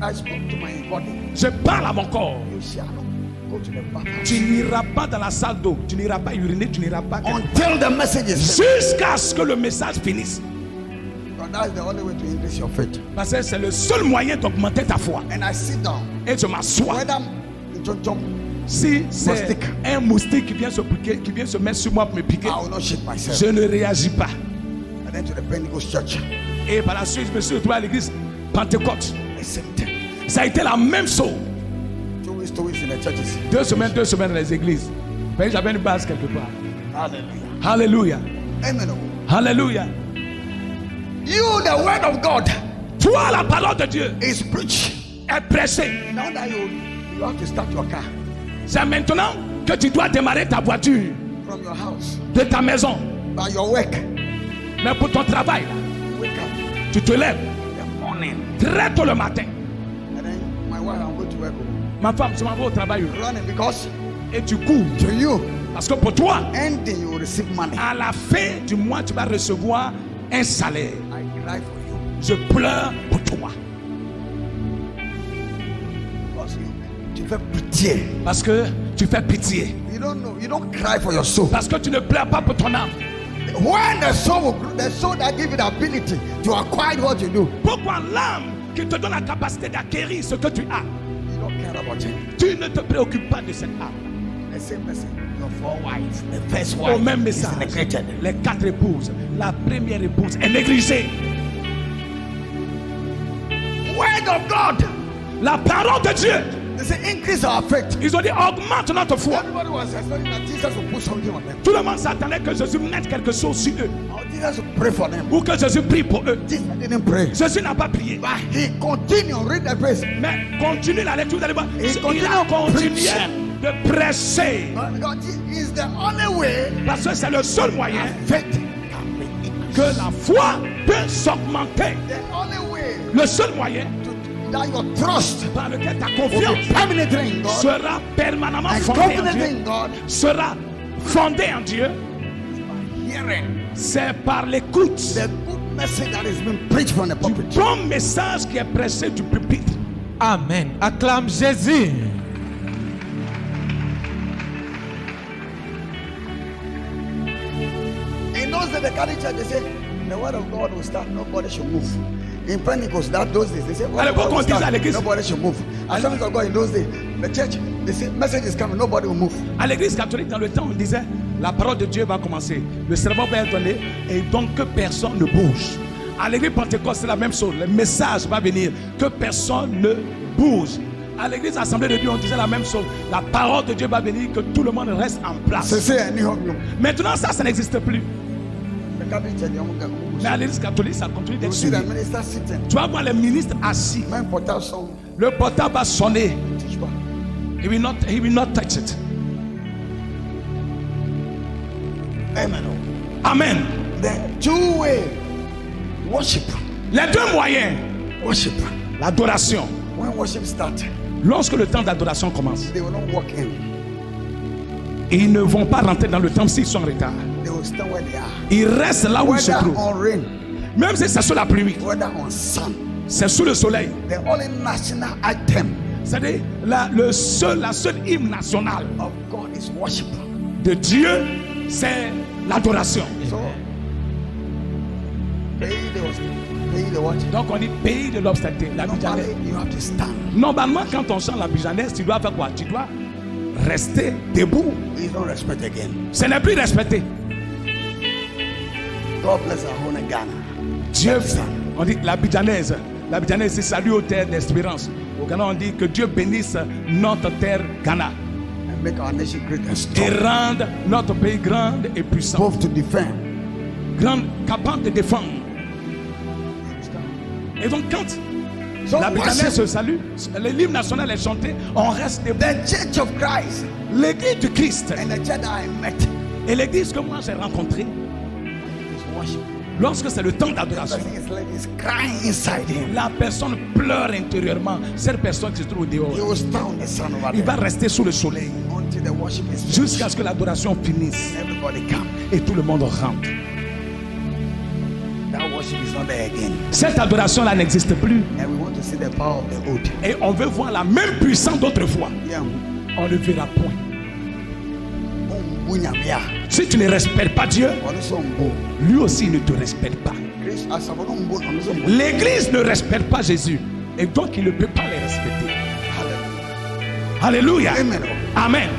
I spoke to my body. Je parle à mon corps. You shall not go to the bathhouse Tu n'iras pas dans la salle d'eau, tu n'iras pas uriner, tu n'iras pas until the message is finished. jusqu'à ce que le message finisse. But that's the only way to increase your faith. Parce que c'est le seul moyen d'augmenter ta foi. And I sit down. Et je m'assois. Whether jump, Si c'est Moustique. un moustique qui vient se piquer, qui vient se mettre sur moi pour me piquer, I will not shake myself. je ne réagis pas. And then to the Pentecost church, Et par la suite, je me suis retrouvé à l'église Pentecôte. the same thing. Ça a été la même chose. 2 weeks in the churches. 2 semaines dans les églises. Mais j'avais une base quelque part. Hallelujah. Alléluia. Amen. Alléluia. You, the word of God, Toi, la parole de Dieu is preached. est prêchée. Now that you have to start your car C'est maintenant que tu dois démarrer ta voiture from your house, de ta maison. by your work. Mais pour ton travail, là, Wake up tu te lèves in the morning. très tôt le matin. And then my wife, I'm going to work. Ma femme, je m'en vais au travail. Running because Et tu cours. to you, Parce que pour toi, ending you will receive money. à la fin du mois, tu vas recevoir un salaire. I cry for you Je pleure pour toi. because tu fais pitié. Parce que tu fais pitié. You don't cry for your soul. Parce que tu ne pleures pas pour ton âme. When the soul that gives you the ability to acquire what you do, Pourquoi l'âme qui te donne la capacité d'acquérir ce que tu as, you don't care about it. tu ne te préoccupes pas de cette âme. The same person, your 4 wives, the first Au wife même is message, neglected. les 4 épouses, la première épouse est négligée. Word of God, La parole de Dieu, they say increase our faith. ils ont dit augmente notre foi. Everybody was expecting that Jesus would put something on them. Tout le monde s'attendait que Jésus mette quelque chose sur eux Or Jesus would pray for them. ou que Jésus prie pour eux. Jesus didn't pray. Jésus n'a pas prié. But he continued, read the verse. Mais continue la lecture, vous allez voir. Il Il a continue continué preaching. de prêcher. God is the only way Parce que c'est le seul moyen faith can be increased. que la foi peut s'augmenter. The only way Le seul moyen that your trust par lequel ta will confiance be permanent in God sera permanemment and fondée en confident Dieu, in God sera fondée en Dieu, hearing c'est par l'écoute the good message that has been preached from the du pulpit. bon message qui est prêché du pupitre. Amen. Acclame Jésus. In those days, the Catholic Church, they say the word of God will start, nobody should move. In Pentecost, that those days, they say word of God will start, nobody should move. Assemblies of God in those days, the church, they say message is coming, nobody will move. À l'église catholique, dans le temps, on disait la parole de Dieu va commencer, le serment va être donné et donc que personne ne bouge. À l'église Pentecôte, c'est la même chose, le message va venir, que personne ne bouge. À l'église Assemblée de Dieu, on disait la même chose, la parole de Dieu va venir, que tout le monde reste en place. C'est New York. Maintenant, ça n'existe plus. The Catholic Church, Mais à l'église catholique, ça continue you d'être see the suivi. minister sitting. Tu vas voir les ministres assis. Même portable son, Le portable va sonner. teach pas. He will not touch it. Amen. Amen. The two-way worship, Les deux moyens, worship. l'adoration. When worship starts, Lorsque le temps d'adoration commence, they will not walk in. ils ne vont pas rentrer dans le temple s'ils sont en retard. They will stand where they are. Ils restent là où ils se Whether trouvent. on rain, Même si c'est sous la pluie, whether on sun, c'est sous le soleil. the only national item C'est-à-dire la seule hymne nationale of God is worship. de Dieu, c'est l'adoration. So, pay the what? Donc on dit pays de l'obstacle, la Normally, bijanaise. you have to stand. Normalement, quand on chante la bijanaise, tu dois faire quoi? Tu dois rester debout. Please don't respect again. Ce n'est plus respecté. God bless our own Ghana. Dieu, on dit la bijanaise, c'est salut aux terres d'espérance. Au Ghana, on dit que Dieu bénisse notre terre Ghana And make our nation great and et strong. rende notre pays grand et puissant, Both to defend. grand, capable de défendre. Et donc quand So la bijanaise worship, se salue, l'hymne national est chanté, on reste debout. the church of Christ L'église du Christ and the church that I met et l'église que moi j'ai rencontrée, is worship. lorsque c'est le temps The d'adoration, person is like he's crying inside him. la personne pleure intérieurement. Cette personne qui se trouve He dehors, will stand on the sun over il va there rester sous le soleil until the worship is finished. jusqu'à ce que l'adoration finisse Everybody come. et tout le monde rentre. That worship is not there again. Cette adoration-là n'existe plus And we want to see the power of the old. et on veut voir la même puissance d'autrefois. Yeah. On ne verra point. Bunyamia. Si tu ne respectes pas Dieu, Onosombo. lui aussi ne te respecte pas. Chris Asabonombo. Onosombo. L'église ne respecte pas Jésus et donc il ne peut pas les respecter. Alléluia. Amen. Amen.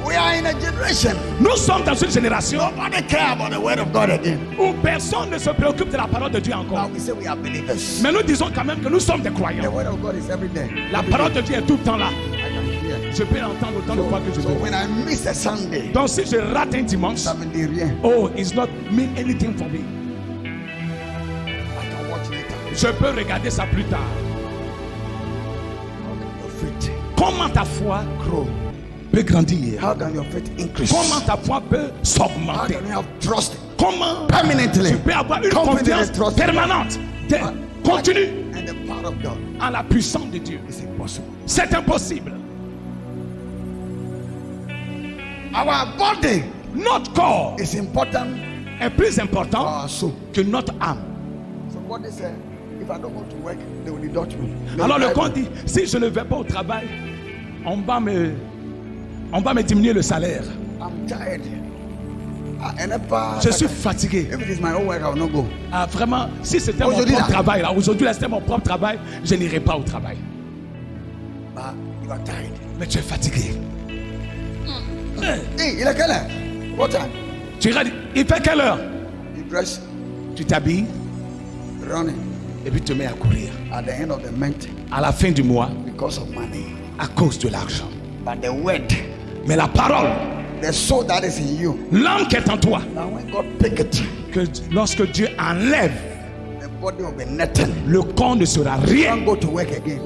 We are in a generation. Nous sommes dans une génération Nobody care about the word of God again. où personne ne se préoccupe de la parole de Dieu encore. Now we say we are believers. Mais nous disons quand même que nous sommes des The croyants. word of God is every day. La parole de Dieu est tout le temps là. I can hear. Je peux l'entendre autant de fois que je So veux. when I miss a Sunday, Donc si je rate un dimanche, ça me dit rien. oh, it's not mean anything for me. I can watch later. Je peux regarder ça plus tard. Your faith Comment ta foi grow. peut grandir? How can your faith increase? Comment ta foi peut How s'augmenter? can you have trust Comment permanently? tu peux avoir une Confident confiance and trust. permanente, continue And the power of God en la puissance de Dieu? is impossible. C'est impossible. Our body Notre corps is important est plus for important our soul. que notre âme. Somebody said, if I don't go to work, they will deduct me. They Alors will le bribe corps me. dit, si je ne vais pas au travail, on va me diminuer le salaire. I'm tired. And if I- Je suis fatigué. if it is my own work, I will not go. Ah, vraiment, si c'était mon Aujourd'hui, propre là. travail, là, aujourd'hui, là, c'était mon propre travail, je n'irai pas au travail. But you are tired. Mais tu es fatigué. Hey, il est quelle heure? What time? Tu iras dire, il fait quelle heure? You dress, Tu t'habilles running et puis tu te mets à courir. at the end of the month À la fin du mois, because of money. à cause de l'argent. But the word, Mais la parole, the soul that is in you, l'âme qui est en toi, now when God pick it, que lorsque Dieu enlève, the body will be nothing. le corps ne sera You rien. can't go to work again.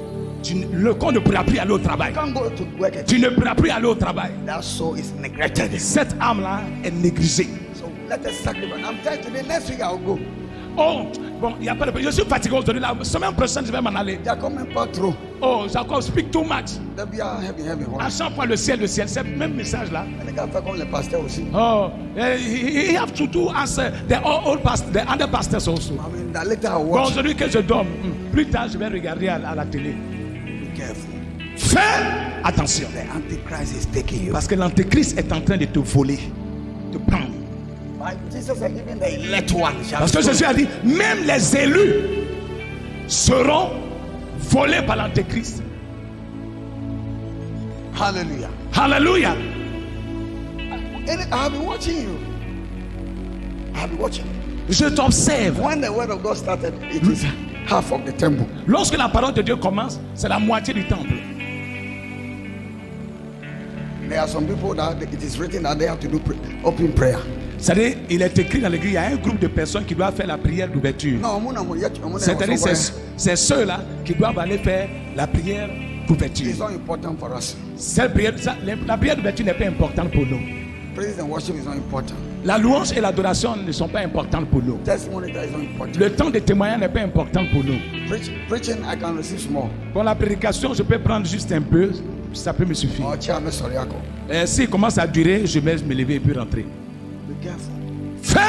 Le corps ne pourra plus aller au travail. You can't go to work again. Tu ne pourras plus aller au travail. That soul is neglected. Cette âme-là est négligée. So let us sacrifice. I'm telling you today, next week I'll go. Oh, bon, il n'y a pas de... Je suis fatigué aujourd'hui. La semaine prochaine, je vais m'en aller. Il y a quand même pas trop. Oh, Jacob, speak too much. Heavy. À chaque fois, le ciel, c'est le même message là. Les gars font comme les pasteurs aussi. Oh, he have to do as the other pastors also. I mean, that later I Bon, watch. aujourd'hui que je dors, plus tard, je vais regarder à la télé. Be careful. Fais attention. The Antichrist is taking you. Parce que l'antéchrist est en train de te voler, de prendre. Jesus said, even the elect one shall Parce que be Jésus a dit, même les élus seront volés par l'antéchrist. Hallelujah. Hallelujah. And I have been watching you. I have been watching. Je t'observe. When the word of God started, it is half of the temple. Lorsque la parole de Dieu commence, c'est la moitié du temple. There are some people that it is written that they have to do open prayer. C'est-à-dire, il est écrit dans l'église, il y a un groupe de personnes qui doivent faire la prière d'ouverture. C'est-à-dire, c'est ceux-là qui doivent aller faire la prière d'ouverture. It's not important for us. La prière d'ouverture n'est pas importante pour nous. Praise and worship is not important. La louange et l'adoration ne sont pas importantes pour nous. Testimony is not important. Le temps de témoignage n'est pas important pour nous. Preaching, I can receive small. Pour la prédication, je peux prendre juste un peu, ça peut me suffire. S'il commence à durer, je vais me lever et puis rentrer. Be careful. Fais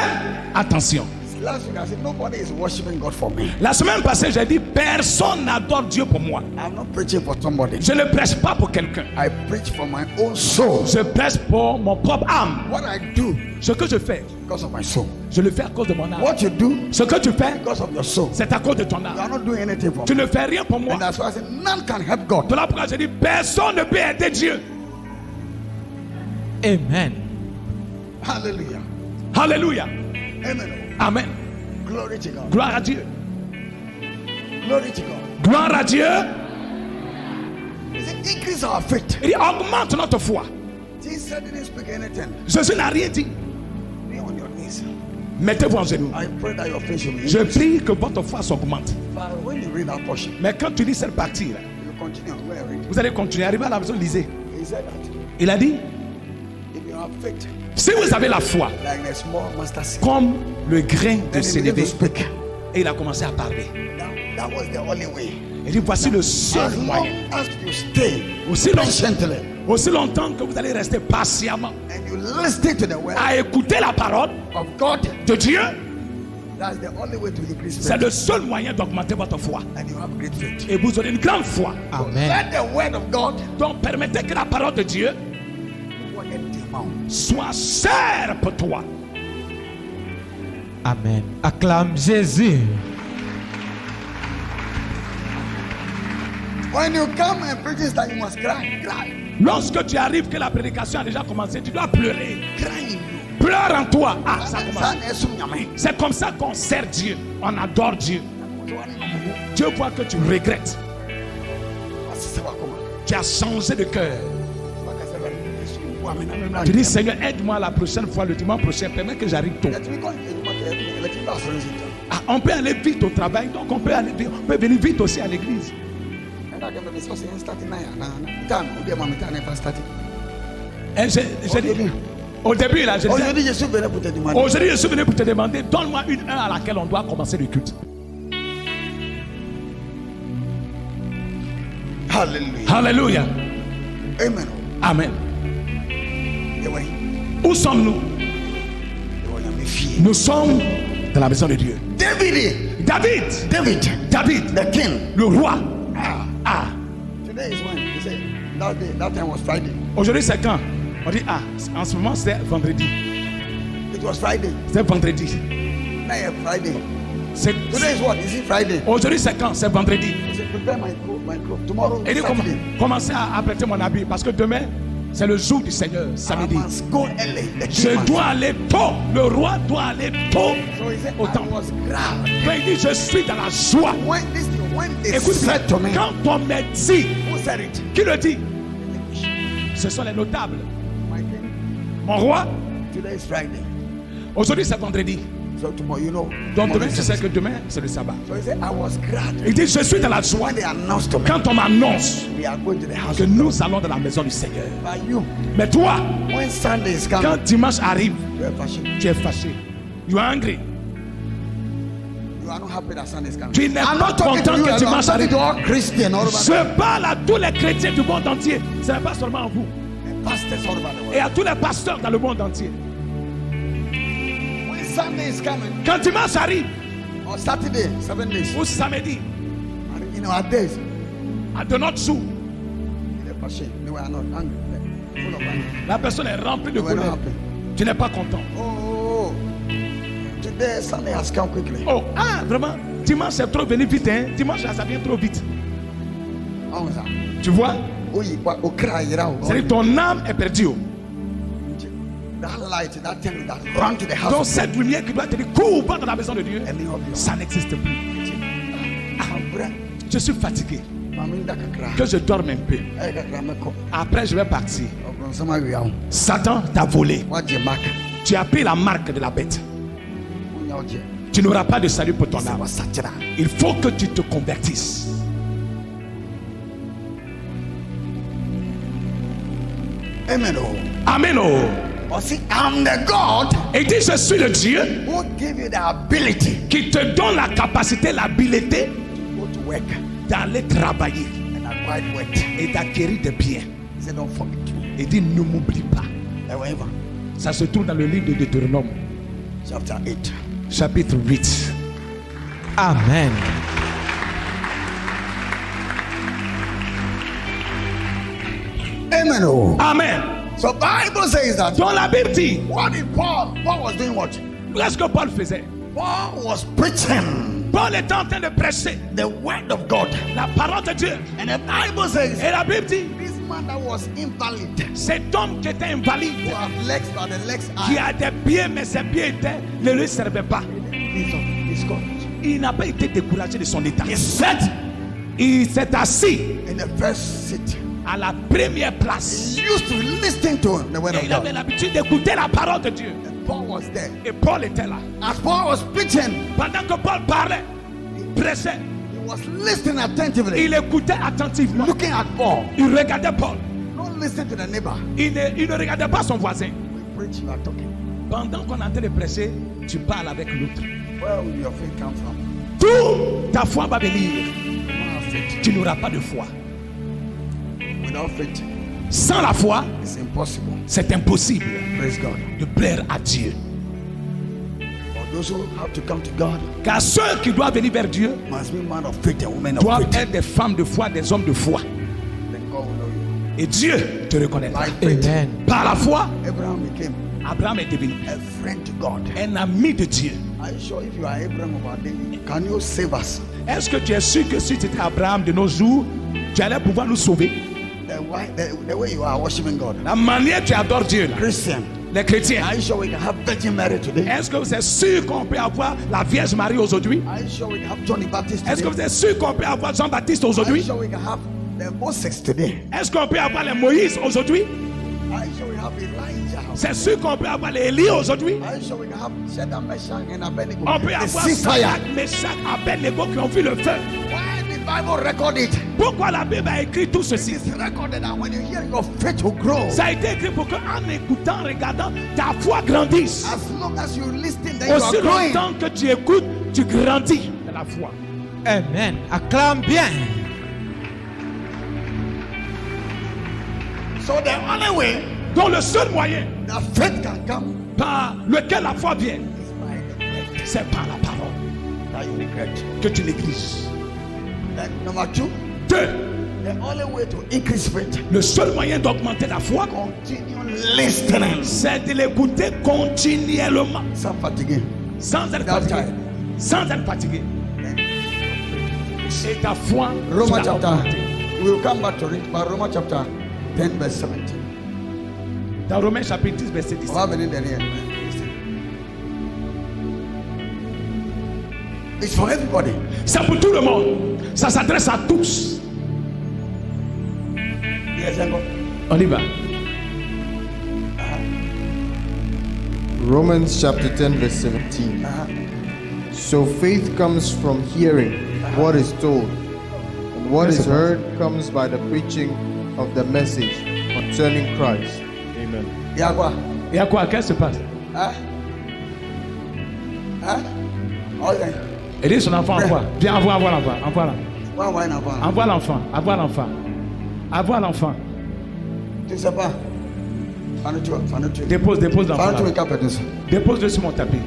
attention. Last week I said nobody is worshiping God for me. La semaine passée, j'ai dit personne n'adore Dieu pour moi. I'm not preaching for somebody. Je ne prêche pas pour quelqu'un. I preach for my own soul. Je prêche pour mon propre âme. What I do, ce que je fais, because of my soul. Je le fais à cause de mon âme. What you do, ce que tu fais, because of your soul. C'est à cause de ton âme. You are not doing anything for tu me. ne fais rien pour moi. And that's why I said none can help God. Voilà pourquoi j'ai dit personne ne peut aider Dieu. Amen. Hallelujah. Alléluia. Amen. Amen. Glory to God. Gloire à Dieu. Glory to God. Gloire à Dieu. Increase our faith. Il augmente notre foi. Jesus didn't speak anything. Jésus n'a rien dit. Be on your knees. Mettez-vous en genoux. I pray that your faith will be Je prie que votre foi s'augmente. But when you read that portion, mais quand tu lis cette partie-là, you continue on where I read. Vous allez continuer. Arrivez à la maison, lisez. He said that. Il a dit, if you have faith, si vous avez la foi, like the small mustard seed, comme le grain de sénévé, speak. Et il a commencé à parler. That was the only way. Il dit, voici le seul moyen. As you stay aussi longtemps que vous allez rester patiemment and you listen to the word à écouter la parole of God, de Dieu, that's the only way to increase faith. C'est le seul moyen d'augmenter votre foi. And you have great faith. Et vous aurez une grande foi. Amen. Let the word of God, donc permettez que la parole de Dieu soit chère pour toi. Amen. Acclame Jésus. When you come and preach this time, you must cry. Cry. Lorsque tu arrives que la prédication a déjà commencé, tu dois pleurer. Cry. Pleure en toi. Ah, ça commence. C'est comme ça qu'on sert Dieu. On adore Dieu. Dieu voit que tu regrettes. Tu as changé de cœur. Tu dis, Seigneur, aide-moi la prochaine fois, le dimanche prochain, permets que j'arrive tôt. Ah, on peut aller vite au travail, donc on peut venir vite aussi à l'église. Et j'ai dit, au début, là, aujourd'hui, je suis venu pour te demander, donne-moi une heure à laquelle on doit commencer le culte. Hallelujah. Alléluia. Amen. Amen. Où sommes-nous? Nous sommes dans la maison de Dieu. David, the king, le roi. Today is when he said that time was Friday. Aujourd'hui c'est quand? On dit en ce moment c'est vendredi. It was Friday. C'est vendredi. Friday. Today is what? Is it Friday? Aujourd'hui c'est quand? C'est vendredi. He said, prepare my clothes. Tomorrow. Et dit commencez à prêter mon habit parce que demain c'est le jour du Seigneur, samedi. Je dois aller tôt. Le roi doit aller tôt au temple. Mais il dit, je suis dans la joie. Écoute, quand on me dit, qui le dit? Ce sont les notables. Mon roi, aujourd'hui c'est vendredi. Donc demain, tu sais que demain, c'est le sabbat. Il dit, je suis dans la joie quand on m'annonce que nous allons dans la maison du Seigneur. Mais toi, quand dimanche arrive, tu es fâché. You are angry. are not happy that Sunday is coming. Tu n'es I'm pas not talking content to you. que I'm dimanche talking arrive. to all Christians all over the world. Je parle à tous les chrétiens du monde entier. Ce n'est pas seulement à vous. And pastors all over the world. Et à tous les pasteurs dans le monde entier. When Sunday is coming, Quand dimanche arrive, or Saturday, 7 days, ou samedi, and in our days, à de notre jour, they were not angry, full of anger. la personne est remplie de They were not colère. happy. Tu n'es pas content. Oh, today Sunday has come quickly. Oh, ah, vraiment, dimanche c'est trop venu vite, hein. Dimanche là, ça vient trop vite. How is that? Tu vois, Oh, you cry it out. c'est-à-dire que ton âme est perdue. That light, that thing that run to the house. Donc cette lumière qui doit te dire, cours pas dans la maison de Dieu, Any of you. ça n'existe plus. Ah, Je suis fatigué, Mami, that can cry. que je dorme un peu. I can cry, me come. Après, je vais partir. Oh, from somewhere we are. Satan t'a volé. What you mark? Tu as pris la marque de la bête. When you're out here. Tu n'auras pas de salut pour ton Say, âme. what's that? Il faut que tu te convertisses. Amen. Oh. Amen. Oh. Oh, see, I'm the God Et dit, je suis le Dieu who give you the ability qui te donne la capacité, l'habilité to go to work d'aller travailler and acquire wealth. et d'acquérir des biens. He said, don't forget. Et dit, ne m'oublie pas. However, Ça se trouve dans le livre de Deutéronome, chapter 8. chapitre 8. Amen. Amen. Oh. Amen. So Bible says that Dans la Bible dit, what did Paul? Paul was doing what? qu'est-ce que Paul faisait? Paul was preaching Paul était en train de prêcher the word of God. la parole de Dieu. And the Bible says Et la Bible dit, this man that was invalid, cet homme qui était who invalide, have legs but the legs qui are a des pieds, mais ses pieds étaient, ne lui servaient pas. he's God. Il n'a pas été découragé de son état. He sat Il s'est assis in the first seat. à la première place. He used to listen to the word Et of il avait God. l'habitude d'écouter la parole de Dieu. And Paul was there. Et Paul était là. As Paul was preaching, Pendant que Paul parlait, prêchait, he was listening attentively, il écoutait attentivement. looking at Paul. Il regardait Paul. Don't listen to the neighbor. Il ne regardait pas son voisin. We preach, you are talking. Pendant qu'on est en train de prêcher, tu parles avec l'autre. Where will your faith come from? Tout ta foi va venir. You don't have faith. Tu n'auras pas de foi. Without faith, Sans la foi, it's impossible. c'est impossible Praise God. de plaire à Dieu. For those who have to come to God Car ceux qui doivent venir vers Dieu must be men of faith and women of doivent faith. être des femmes de foi, des hommes de foi. Then God will know you. Et Dieu te reconnaîtra. By faith, Amen. Par la foi, Abraham became Abraham est devenu a friend to God. un ami de Dieu. Are you sure if you are Abraham of our day, can you save us? Est-ce que tu es sûr que si tu étais Abraham de nos jours, tu allais pouvoir nous sauver? The way you are worshiping God. La manière dont tu adores Dieu, là, Christian, les chrétiens. are you sure we can have Virgin Mary today? Est-ce que vous êtes sûr qu'on peut avoir la Vierge Marie aujourd'hui? Are you sure we can have Johnny Baptist Est-ce que today? vous êtes sûr qu'on peut avoir Jean-Baptiste Are you aujourd'hui? sure we can have the Moses today? Est-ce qu'on peut avoir les Moïse aujourd'hui? Are you sure we have Elijah? C'est sûr qu'on peut avoir les Élie aujourd'hui? Are you sure we can have Shadrach, Meshach, and Abednego? On peut The avoir sea fire. Sadrach, Meshach, Abednego qui ont vu le feu. Why did the Bible record it? Pourquoi la Bible a écrit tout ceci? It's recorded that when you hear your faith will grow. Ça a été écrit pour qu'en écoutant, en regardant, ta foi grandisse. As long as you listen, then you Aussi are growing. longtemps que tu écoutes, tu grandis dans la foi. Amen. Acclame bien. So the only way Donc le seul moyen that faith can come par lequel la foi vient, is by the word c'est par la parole that you neglect. que tu négliges. Then number two, Deux, the only way to increase faith, le seul moyen d'augmenter la foi, continue listening. c'est de l'écouter continuellement, Some fatigue. sans être That's fatigué. right. Sans être fatigué. Then Et ta foi, Romans tu vas chapter, augmenter. we will come back to it, but Romans chapter 10 verse 17. Dans Romains chapitre 10, verset 10. We have it in there. It's for everybody. C'est pour tout le monde. Ça s'adresse à tous. Yes, I know. On y va. Romans chapter 10, verse 17. So faith comes from hearing what is told, and what is heard comes by the preaching of the message concerning Christ. Amen. Yeah, go. Et à quoi? Qu'est-ce qui se passe? Huh? Huh? Okay. Il dit son enfant envoie. Viens, envoie l'enfant. Envoie là. Envoie l'enfant. Envoie l'enfant. Envoie l'enfant. Tu sais pas. Dépose l'enfant. Dépose-le sur mon tapis.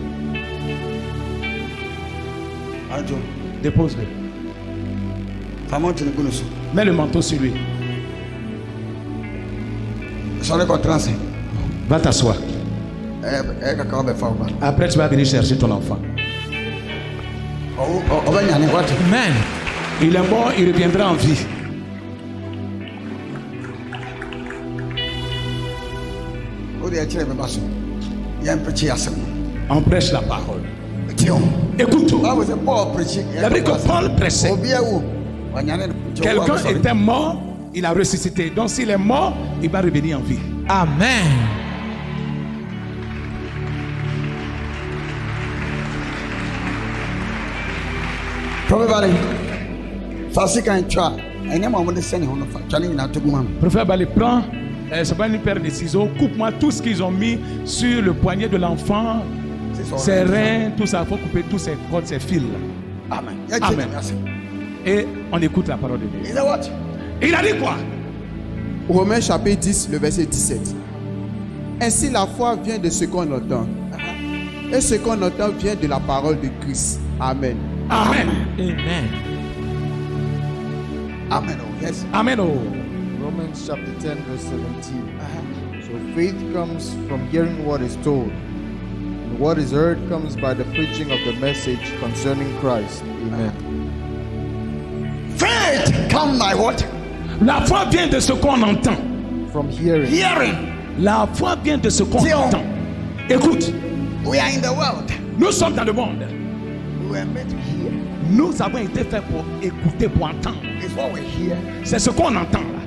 Dépose-le. Mets le manteau sur lui. Va t'asseoir. Après, tu vas venir chercher ton enfant. Amen. Il est mort, il reviendra en vie. On prêche la parole. Écoute-toi. Il a dit que Paul prêchait. Quelqu'un était mort, il a ressuscité. Donc s'il est mort, il va revenir en vie. Amen. Prophète Bali, prends, c'est pas une paire de ciseaux, coupe-moi tout ce qu'ils ont mis sur le poignet de l'enfant, ses reins, tout ça, il faut couper tous ces cordes, ces fils. Amen. Amen. Et on écoute la parole de Dieu. Il a dit quoi? Romains chapitre 10, le verset 17. Ainsi la foi vient de ce qu'on entend. Et ce qu'on entend vient de la parole de Christ. Amen. Amen. Amen. Amen. Oh, yes. Amen. Oh. Romans chapter 10 verse 17. So faith comes from hearing what is told. And what is heard comes by the preaching of the message concerning Christ. Amen. Faith come by what? La foi vient de ce qu'on entend. From hearing. Hearing. La foi vient de ce qu'on entend. Écoute. We are in the world. Nous sommes dans le monde. We were made to hear. Nous avons été faits pour écouter, pour entendre. It's what we hear. C'est ce qu'on entend là.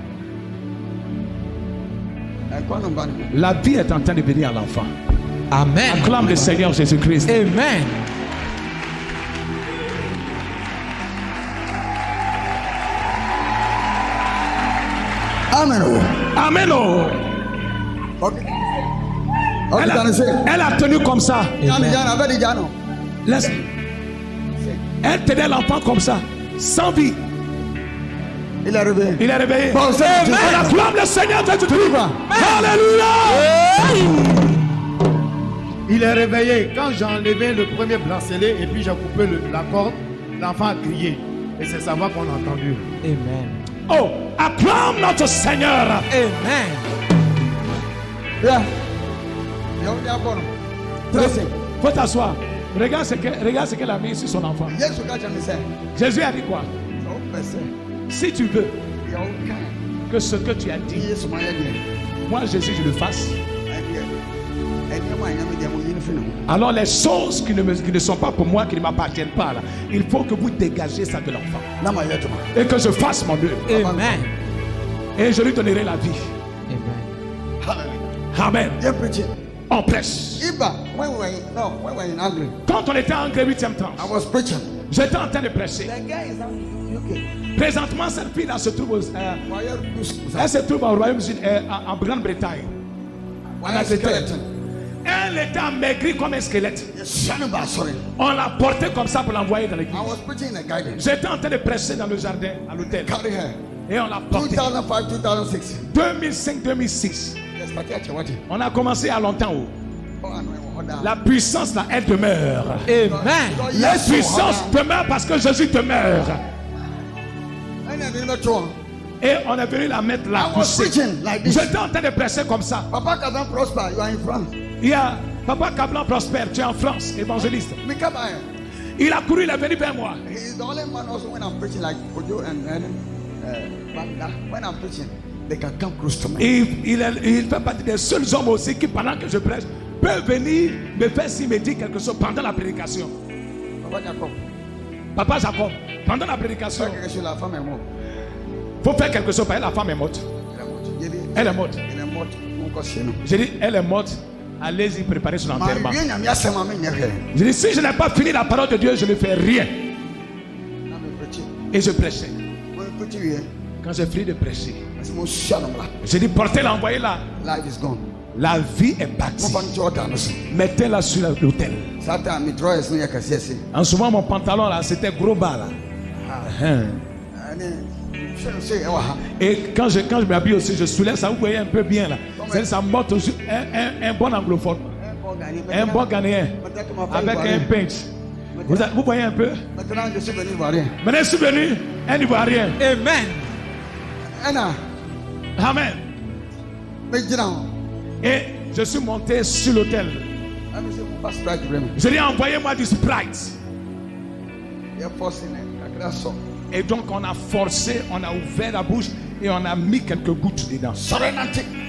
La vie est en train de venir à l'enfant. Amen. Acclame le Seigneur Jésus-Christ. Amen. Amen. Amen. Oh. Okay. Elle a tenu comme ça. Laisse. Elle tenait l'enfant comme ça, sans vie. Il est réveillé. Il est réveillé. Bon, elle acclame le Seigneur Jésus-Christ. Alléluia. Il est réveillé. Quand j'ai enlevé le premier bracelet et puis j'ai coupé la corde, l'enfant a crié. Et c'est sa voix qu'on a entendue. Amen. Oh, acclame notre Seigneur. Amen. Yeah. Faut t'asseoir. Regarde ce qu'elle a mis sur son enfant. Jésus a dit quoi? Si tu veux que ce que tu as dit, moi Jésus, je le fasse. Alors les choses qui ne sont pas pour moi, qui ne m'appartiennent pas là, il faut que vous dégagez ça de l'enfant. Et que je fasse mon œuvre. Amen. Et je lui donnerai la vie. Amen. Amen. On prêche. Quand on était en Anglais 8e temps, j'étais en train de prêcher. Présentement, cette fille-là se trouve elle se trouve au Royaume-Uni, en Grande-Bretagne, en Angleterre. Elle était amaigrie comme un squelette. On l'a portée comme ça pour l'envoyer dans l'église. J'étais en train de prêcher dans le jardin, à l'hôtel. Et on l'a portée. 2005-2006. On a commencé à longtemps. La puissance là, elle demeure. Amen. La puissance demeure parce que Jésus demeure. Et on est venu la mettre là. J'étais en train de prêcher comme ça. Papa Cablan Prosper, you are in France. Il y a Papa Cablan Prosper, tu es en France, évangéliste. Il a couru, il est venu vers moi. He's the only man also when I'm preaching like Kojo and when I'm preaching, they can come close to me. Il fait partie des seuls hommes aussi qui, pendant que je prêche, peuvent venir me faire s'il me dit quelque chose pendant la prédication. Papa Jacob, pendant la prédication, il faut faire quelque chose parce que la femme est morte. Elle est morte. J'ai dit, elle est morte. Allez-y préparer son enterrement. J'ai dit, si je n'ai pas fini la parole de Dieu, je ne fais rien. Et je prêchais. Quand j'ai fini de prêcher, j'ai dit, portez-la, envoyez-la. La vie est partie. Mettez-la sur l'autel. En ce moment, mon pantalon là, c'était gros bas là. Et quand je m'habille aussi, je soulève ça, vous voyez un peu bien là. Ça monte aussi un bon anglophone. Un bon Ghanéen. Avec un pinch. Vous voyez un peu? Maintenant, je suis venu ivoirien. Maintenant, je suis venu un ivoirien. Amen. Amen. Et je suis monté sur l'autel. Je lui ai envoyé moi du Sprite. Et donc on a forcé, on a ouvert la bouche et on a mis quelques gouttes dedans.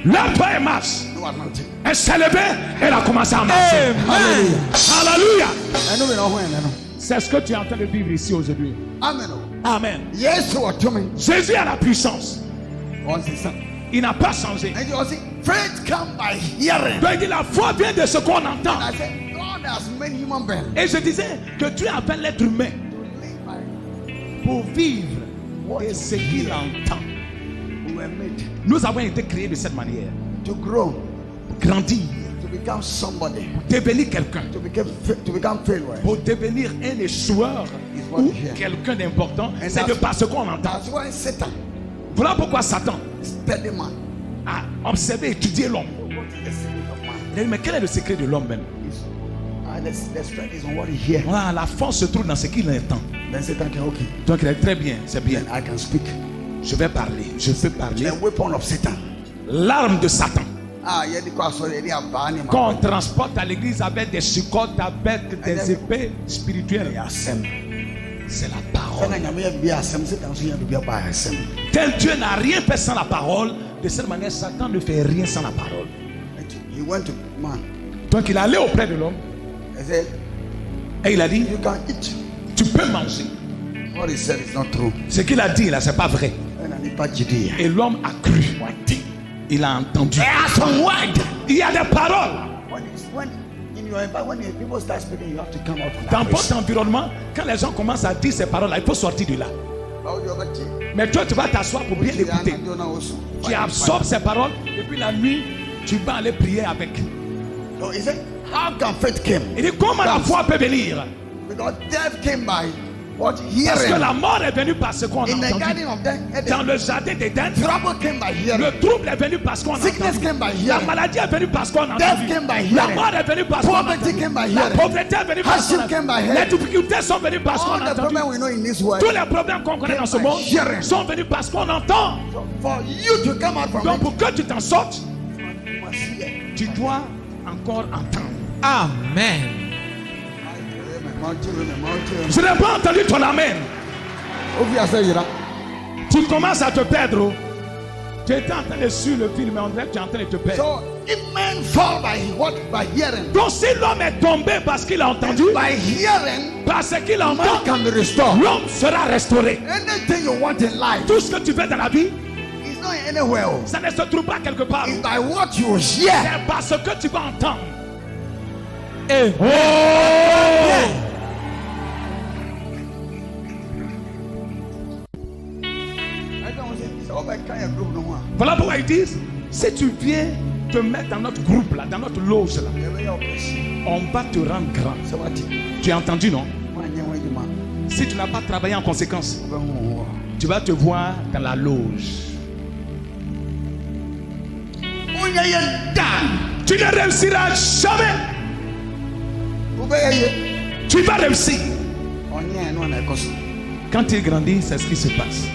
Lève-toi et marche. Elle s'est levée et elle a commencé à marcher. Alléluia. C'est ce que tu es en train de vivre ici aujourd'hui. Amen. Jésus a la puissance. Il n'a pas changé. Donc il dit la foi vient de ce qu'on entend. Et je disais que Dieu appelle l'être humain pour vivre de ce qu'il entend. Nous avons été créés de cette manière. Grandir. Devenir quelqu'un. Pour devenir un échoueur ou quelqu'un d'important, c'est de par ce qu'on entend. Voilà pourquoi Satan a observé et étudié l'homme. Mais quel est le secret de l'homme même? Voilà, la force se trouve dans ce qu'il entend. Donc il est très bien, c'est bien. Je vais parler, je peux parler. L'arme de Satan qu'on transporte à l'église avec des chicottes, avec des épées spirituelles. C'est la parole. Tel Dieu n'a rien fait sans la parole, de cette manière Satan ne fait rien sans la parole. Donc il est allé auprès de l'homme et il a dit, tu peux manger. Ce qu'il a dit là, c'est pas vrai. Et l'homme a cru. Il a entendu. Il y a des paroles. Dans votre environnement, quand les gens commencent à dire ces paroles là, il faut sortir de là. Mais toi tu vas t'asseoir pour bien écouter. Tu absorbes ces paroles et puis la nuit tu vas aller prier avec. Il dit comment la foi peut venir? Parce que la mort est venue par ce qu'on a entendu. Dans le jardin d'Éden, le trouble est venu parce qu'on a entendu. La maladie est venue parce qu'on a entendu. La mort est venue parce qu'on a entendu. La pauvreté est venue parce qu'on a entendu. Les difficultés sont venues parce qu'on a entendu. Tous les problèmes qu'on connaît dans ce monde sont venus parce qu'on entend. Donc pour que tu t'en sortes, tu dois encore entendre. Amen. Je n'ai pas entendu ton amen. Tu commences à te perdre. Tu étais en train de suivre le film, mais on dirait que tu es en train de te perdre. Donc si l'homme est tombé parce qu'il a entendu, parce qu'il entend, l'homme sera restauré. Tout ce que tu fais dans la vie, ça ne se trouve pas quelque part. C'est parce que tu vas entendre. Et voilà pourquoi ils disent, si tu viens te mettre dans notre groupe là, dans notre loge là, on va te rendre grand. Tu as entendu, non? Si tu n'as pas travaillé en conséquence, tu vas te voir dans la loge. Tu ne réussiras jamais. Tu vas réussir. Quand il grandit, c'est ce qui se passe.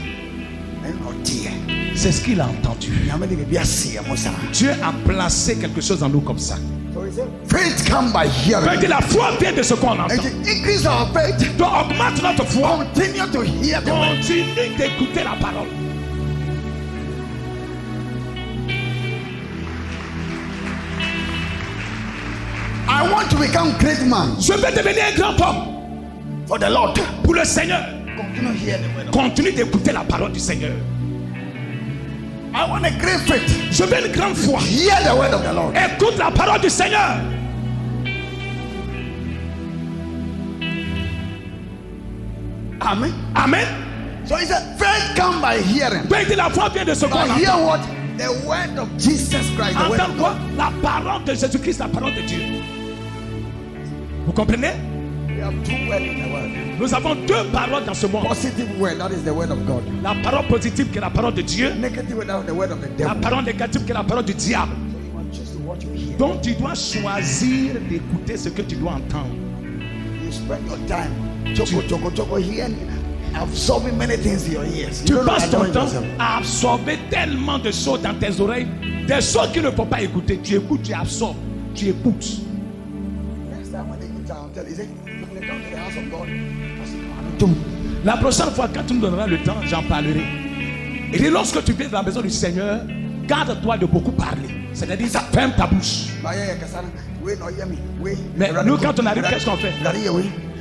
C'est ce qu'il a entendu. Dieu a placé quelque chose en nous comme ça. La foi vient de ce qu'on entend. Donc augmente notre foi. Continue d'écouter la parole. I want to become great man. Je veux devenir un grand homme. For the Lord. Pour le Seigneur. Continue d'écouter la parole du Seigneur. I want a great faith. Je veux une grande foi. Hear the word of the Lord. Écoute la parole du Seigneur. Amen. Amen. So he said, faith comes by hearing. Donc la foi vient de ce qu'on entend. Hear what? The word of Jesus Christ. The word Entendre of quoi? God. La parole de Jésus-Christ, la parole de Dieu. Vous comprenez? We have two words in the world. Nous avons deux paroles dans ce monde. Positive word, that is the word of God. La parole positive qui est la parole de Dieu. Negative word, that is the word of the La devil. parole négative qui est la parole du diable. So you must choose what you hear. Donc tu dois choisir d'écouter ce que tu dois entendre. You spend your time choco hearing, absorbing many things in your ears. Tu You don't passes ton enjoy temps yourself. à absorber tellement de choses dans tes oreilles, des choses qu'il ne faut pas écouter. Tu écoutes, tu absorbes, tu écoutes. Next time when they get down, tell you, say, when they come to the house of God, I say, La prochaine fois, quand tu me donneras le temps, j'en parlerai. Et dit, lorsque tu viens dans la maison du Seigneur, garde-toi de beaucoup parler. C'est-à-dire, ferme ta bouche. Mais nous, quand on arrive, qu'est-ce qu'on fait?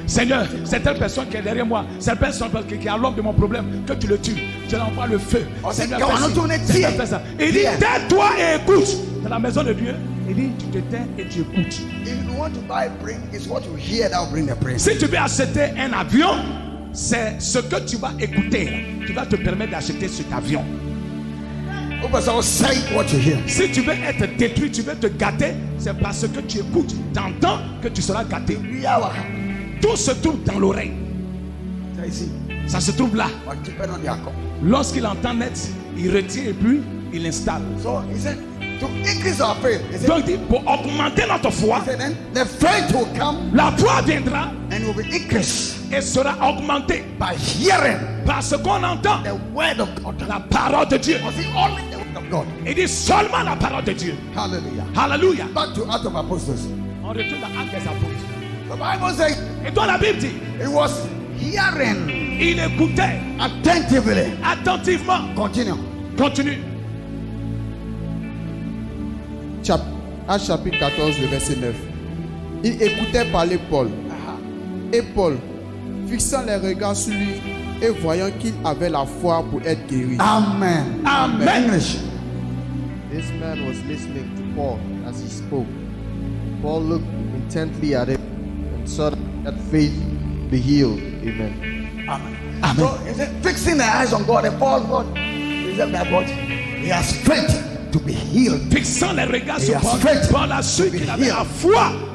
Seigneur, c'est telle personne qui est derrière moi, cette personne qui est à l'homme de mon problème, que tu le tues, tu l'envoies le feu. Seigneur, fais ça. Il dit, tais-toi et écoute. Dans la maison de Dieu, il dit, tu te tais et tu écoutes. Si tu veux acheter un avion, c'est ce que tu vas écouter qui va te permettre d'acheter cet avion. Si tu veux être détruit, tu veux te gâter, c'est parce que tu écoutes. T'entends que tu seras gâté. Tout se trouve dans l'oreille. Ça se trouve là. Lorsqu'il entend net, il retient et puis il installe. Donc il dit, pour augmenter notre foi, la foi viendra et sera augmentée parce qu'on entend la parole de Dieu. Il dit seulement la parole de Dieu. Hallelujah. Back to Acts of Apostles. On retourne dans Actes des Apôtres. The Bible says Et toi la Bible dit, it was hearing il écoutait attentively. attentivement. Continue. Continue. Actes chapitre 14, le verset 9. Il écoutait parler Paul. Et Paul, fixant les regards sur lui et voyant qu'il avait la foi pour être guéri. Amen. Amen. English. This man was listening to Paul as he spoke. Paul looked intently at him and saw that faith be healed. Amen. Amen. So he said, fixing the eyes on God, and Paul, God, he said, my God, he has faith to be healed. Fixant les regards sur Paul, faith Paul a su to be qu'il avait healed.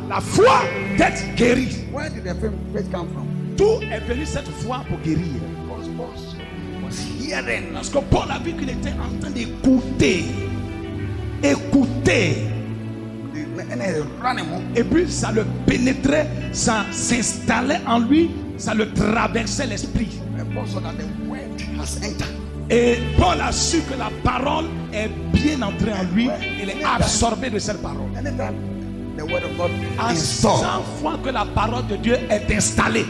la foi d'être guéri. Where did the faith come from? D'où est venue cette foi pour guérir? Because Paul was hearing. Parce que Paul a vu qu'il était en train d'écouter. Écouter. Et puis ça le pénétrait, ça s'installait en lui, ça le traversait l'esprit. Et Paul a su que la parole est bien entrée en lui, il est absorbé de cette parole. À chaque fois que la parole de Dieu est installée,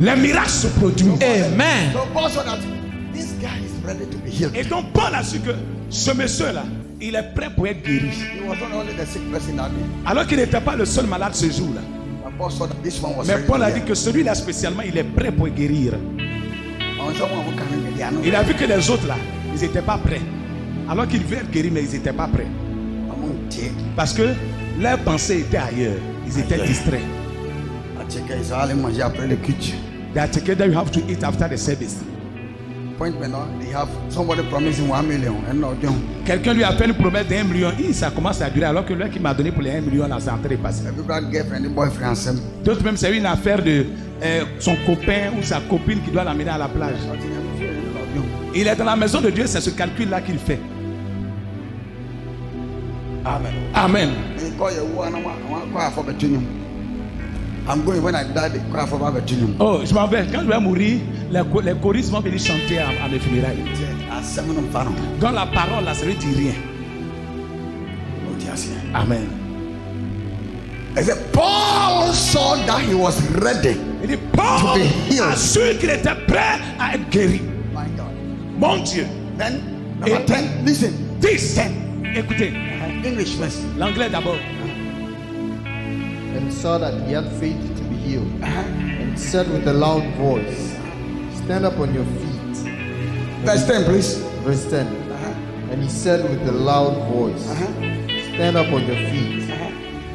les miracles se produisent. Amen. Et donc Paul a su que ce monsieur-là, il est prêt pour être guéri. Alors qu'il n'était pas le seul malade ce jour-là. Mais Paul a dit que celui-là spécialement, il est prêt pour guérir. Il a vu que les autres là, ils n'étaient pas prêts. Alors qu'ils veulent être guéris, mais ils n'étaient pas prêts. Parce que leurs pensées étaient ailleurs. Ils étaient distraits. They are taken that you have to eat after the service. They have somebody promising 1 million. Quelqu'un lui a fait une promesse d'1 million. Ça commence à durer alors que lui qui m'a donné pour les 1 million, là, c'est en train de passer. D'autres même, c'est une affaire de son copain ou sa copine qui doit l'amener à la plage. Il est dans la maison de Dieu, c'est ce calcul-là qu'il fait. Amen. Amen. Oh, je m'en vais. Quand je vais mourir, les choristes vont venir chanter à mes funérailles. Dans la parole, là, ça ne dit rien. Amen. Paul saw that he was ready. Il dit, Paul a su qu'il était prêt à être guéri. Mon Dieu. Then, number 10, listen. 10. Écoutez. English first. L'anglais d'abord. And he saw that he had faith to be healed. And he said with a loud voice, stand up on your feet. Verse 10, please. Verse 10. And he said with a loud voice, stand up on your feet.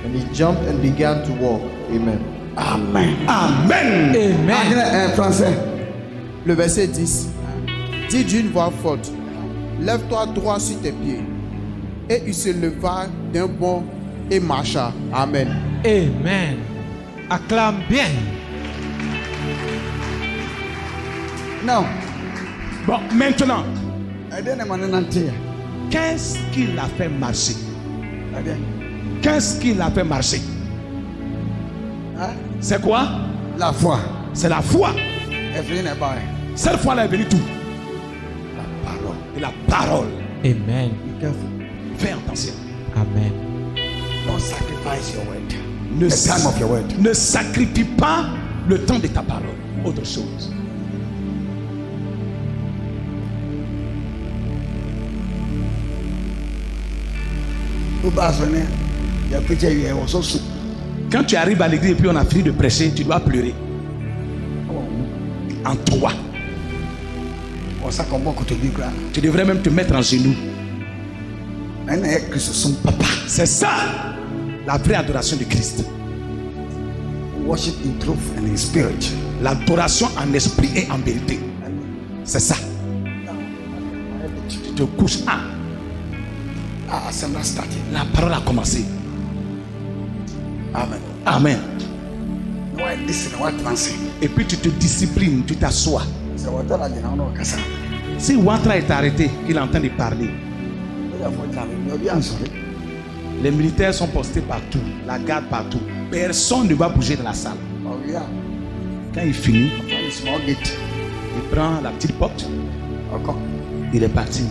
And he jumped and began to walk. Amen. Amen. Amen. Amen. Français. Le verset 10 dit d'une voix forte, lève-toi droit sur tes pieds. Et il se leva d'un bond et marcha. Amen. Amen. Acclame bien. Now, Bon, maintenant, I didn't know. qu'est-ce qui l'a fait marcher? I didn't. Qu'est-ce qui l'a fait marcher? Hein? C'est quoi? La foi. C'est la foi. Everything about it. Cette fois-là est venue tout. La parole. Et la parole. Amen. Be careful. Fais attention. Amen. Don't sacrifice your word. Ne, The time of your word. ne sacrifie pas le temps de ta parole. Autre chose. Quand tu arrives à l'église et puis on a fini de prêcher, tu dois pleurer. En toi. Tu devrais même te mettre en genoux. C'est ça la vraie adoration de Christ. Worship in truth and in spirit. L'adoration en esprit et en vérité. C'est ça. Tu te couches. La parole a commencé. Amen. Amen. Listen, what Et puis tu te disciplines, tu t'assois. Si Ouattara est arrêté, il est en train de parler. Les militaires sont postés partout, la garde partout. Personne ne va bouger dans la salle. Quand il finit, il prend la petite porte. Il est parti.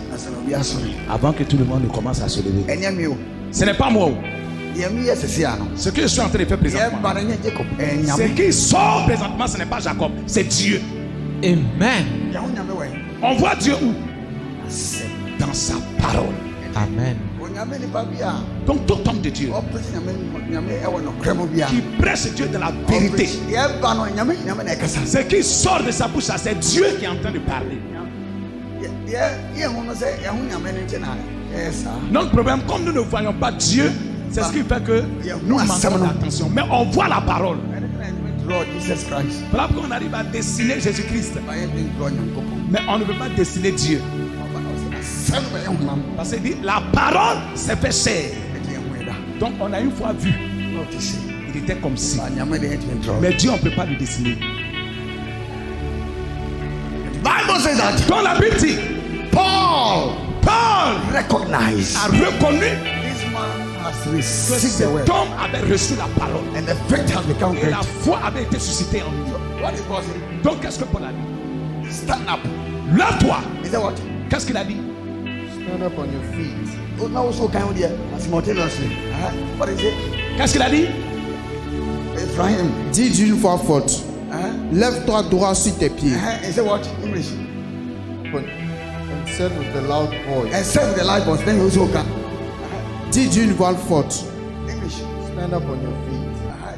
Avant que tout le monde ne commence à se lever. Ce n'est pas moi. Ce que je suis en train de faire présentement, ce qui sort présentement, ce n'est pas Jacob, c'est Dieu. Amen. On voit Dieu où? Dans sa parole. Amen. Donc tout homme de Dieu qui prêche Dieu de la vérité, ce qui sort de sa bouche, c'est Dieu qui est en train de parler. Notre problème, comme nous ne voyons pas Dieu, c'est ce qui fait que nous manquons d'attention. Mais on voit la parole. Voilà pourquoi on arrive à dessiner Jésus-Christ. Mais on ne veut pas dessiner Dieu. Parce qu'il dit, la parole s'est fait chair. Donc on a une fois vu. Il était comme si. Mais Dieu, on ne peut pas le dessiner. Quand la Bible dit, Paul a reconnu que cet homme avait reçu la parole. Et la foi avait été suscitée en lui. Donc qu'est-ce que Paul a dit? Stand up. Lève-toi. Qu'est-ce qu'il a dit? Stand up on your feet. Qu'est-ce qu'il a dit? Dis d'une voix forte. Lève-toi droit sur tes pieds. And said with a loud voice. Dis d'une voix forte. Stand up on your feet.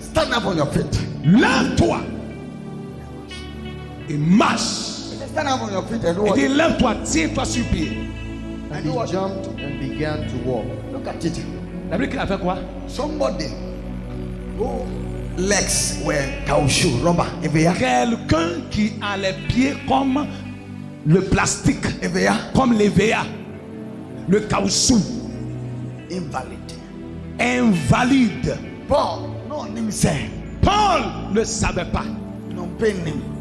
Stand up on your feet. Lève-toi et marche. Stand up on your feet and Il dit lève-toi, tiens-toi sur pied. And he jumped and began to walk. Look at it. La Bible qu'il a fait quoi? Somebody who legs were caoutchouc, rubber. Quelqu'un qui a les pieds comme le plastique, comme l'EVA, le caoutchouc. Invalide. Paul ne savait pas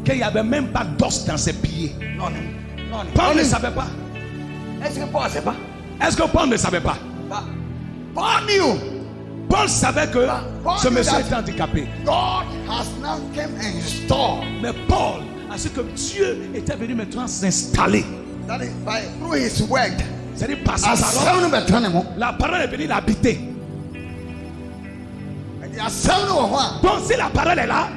qu'il n'y avait même pas d'os dans ses pieds. Paul ne savait pas. Est-ce que Paul ne sait pas? Est-ce que Paul ne savait pas? Paul knew. Paul savait que ce monsieur était handicapé. God has now come and installed. Mais Paul a su que Dieu était venu maintenant s'installer. That is by through his word. C'est-à-dire par sa parole. La parole est venue l'habiter. Donc si la parole est là,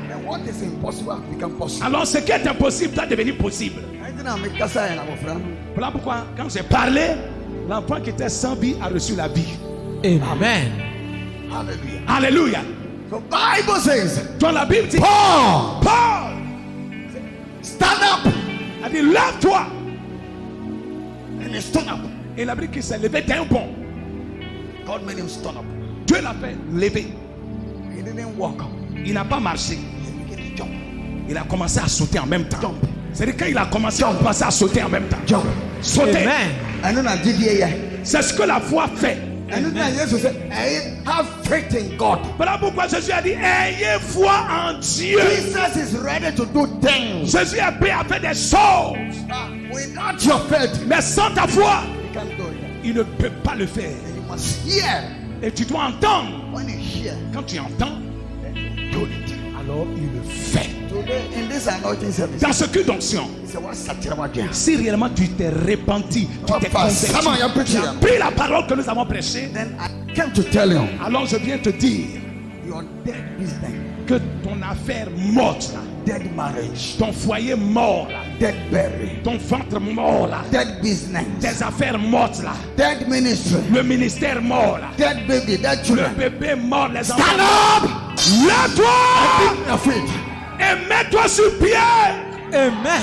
alors ce qui est impossible doit devenir possible. Voilà pourquoi quand j'ai parlé, l'enfant qui était sans vie a reçu la vie. Amen. Hallelujah. Alléluia. The Bible says, dans la Bible dit, Paul, stand up. A dit lève-toi. And he stood up. Et la Bible qui s'est levé d'un bond. God made him stand up. Dieu l'a fait lever. He didn't walk up. Il n'a pas marché. He began to jump. Il a commencé à sauter en même temps. Jump. C'est-à-dire quand il a commencé à sauter en même temps. Jump. Sauter. Amen. C'est ce que la foi fait. Have faith in God. Voilà pourquoi Jésus a dit ayez foi en Dieu. Jesus is ready to do things. Jésus est prêt à faire des choses. Without your faith, mais sans ta foi, you can't do it. Il ne peut pas le faire. You must hear. Et tu dois entendre. When you hear, quand tu entends, do it. Alors il le fait. Today, in this anointing service, dans ce culte d'onction, si réellement tu t'es repenti, tu t'es converti, tu as pris la parole que nous avons prêchée, then I came to tell you, alors je viens te dire your dead business, que ton affaire morte là, dead marriage, ton foyer mort là, dead buried, ton ventre mort là, dead business, tes affaires mortes là, dead ministry, le ministère mort là, dead baby, dead children, le bébé mort, les enfants. Stand up! Lève-toi et mets-toi sur pied. Amen.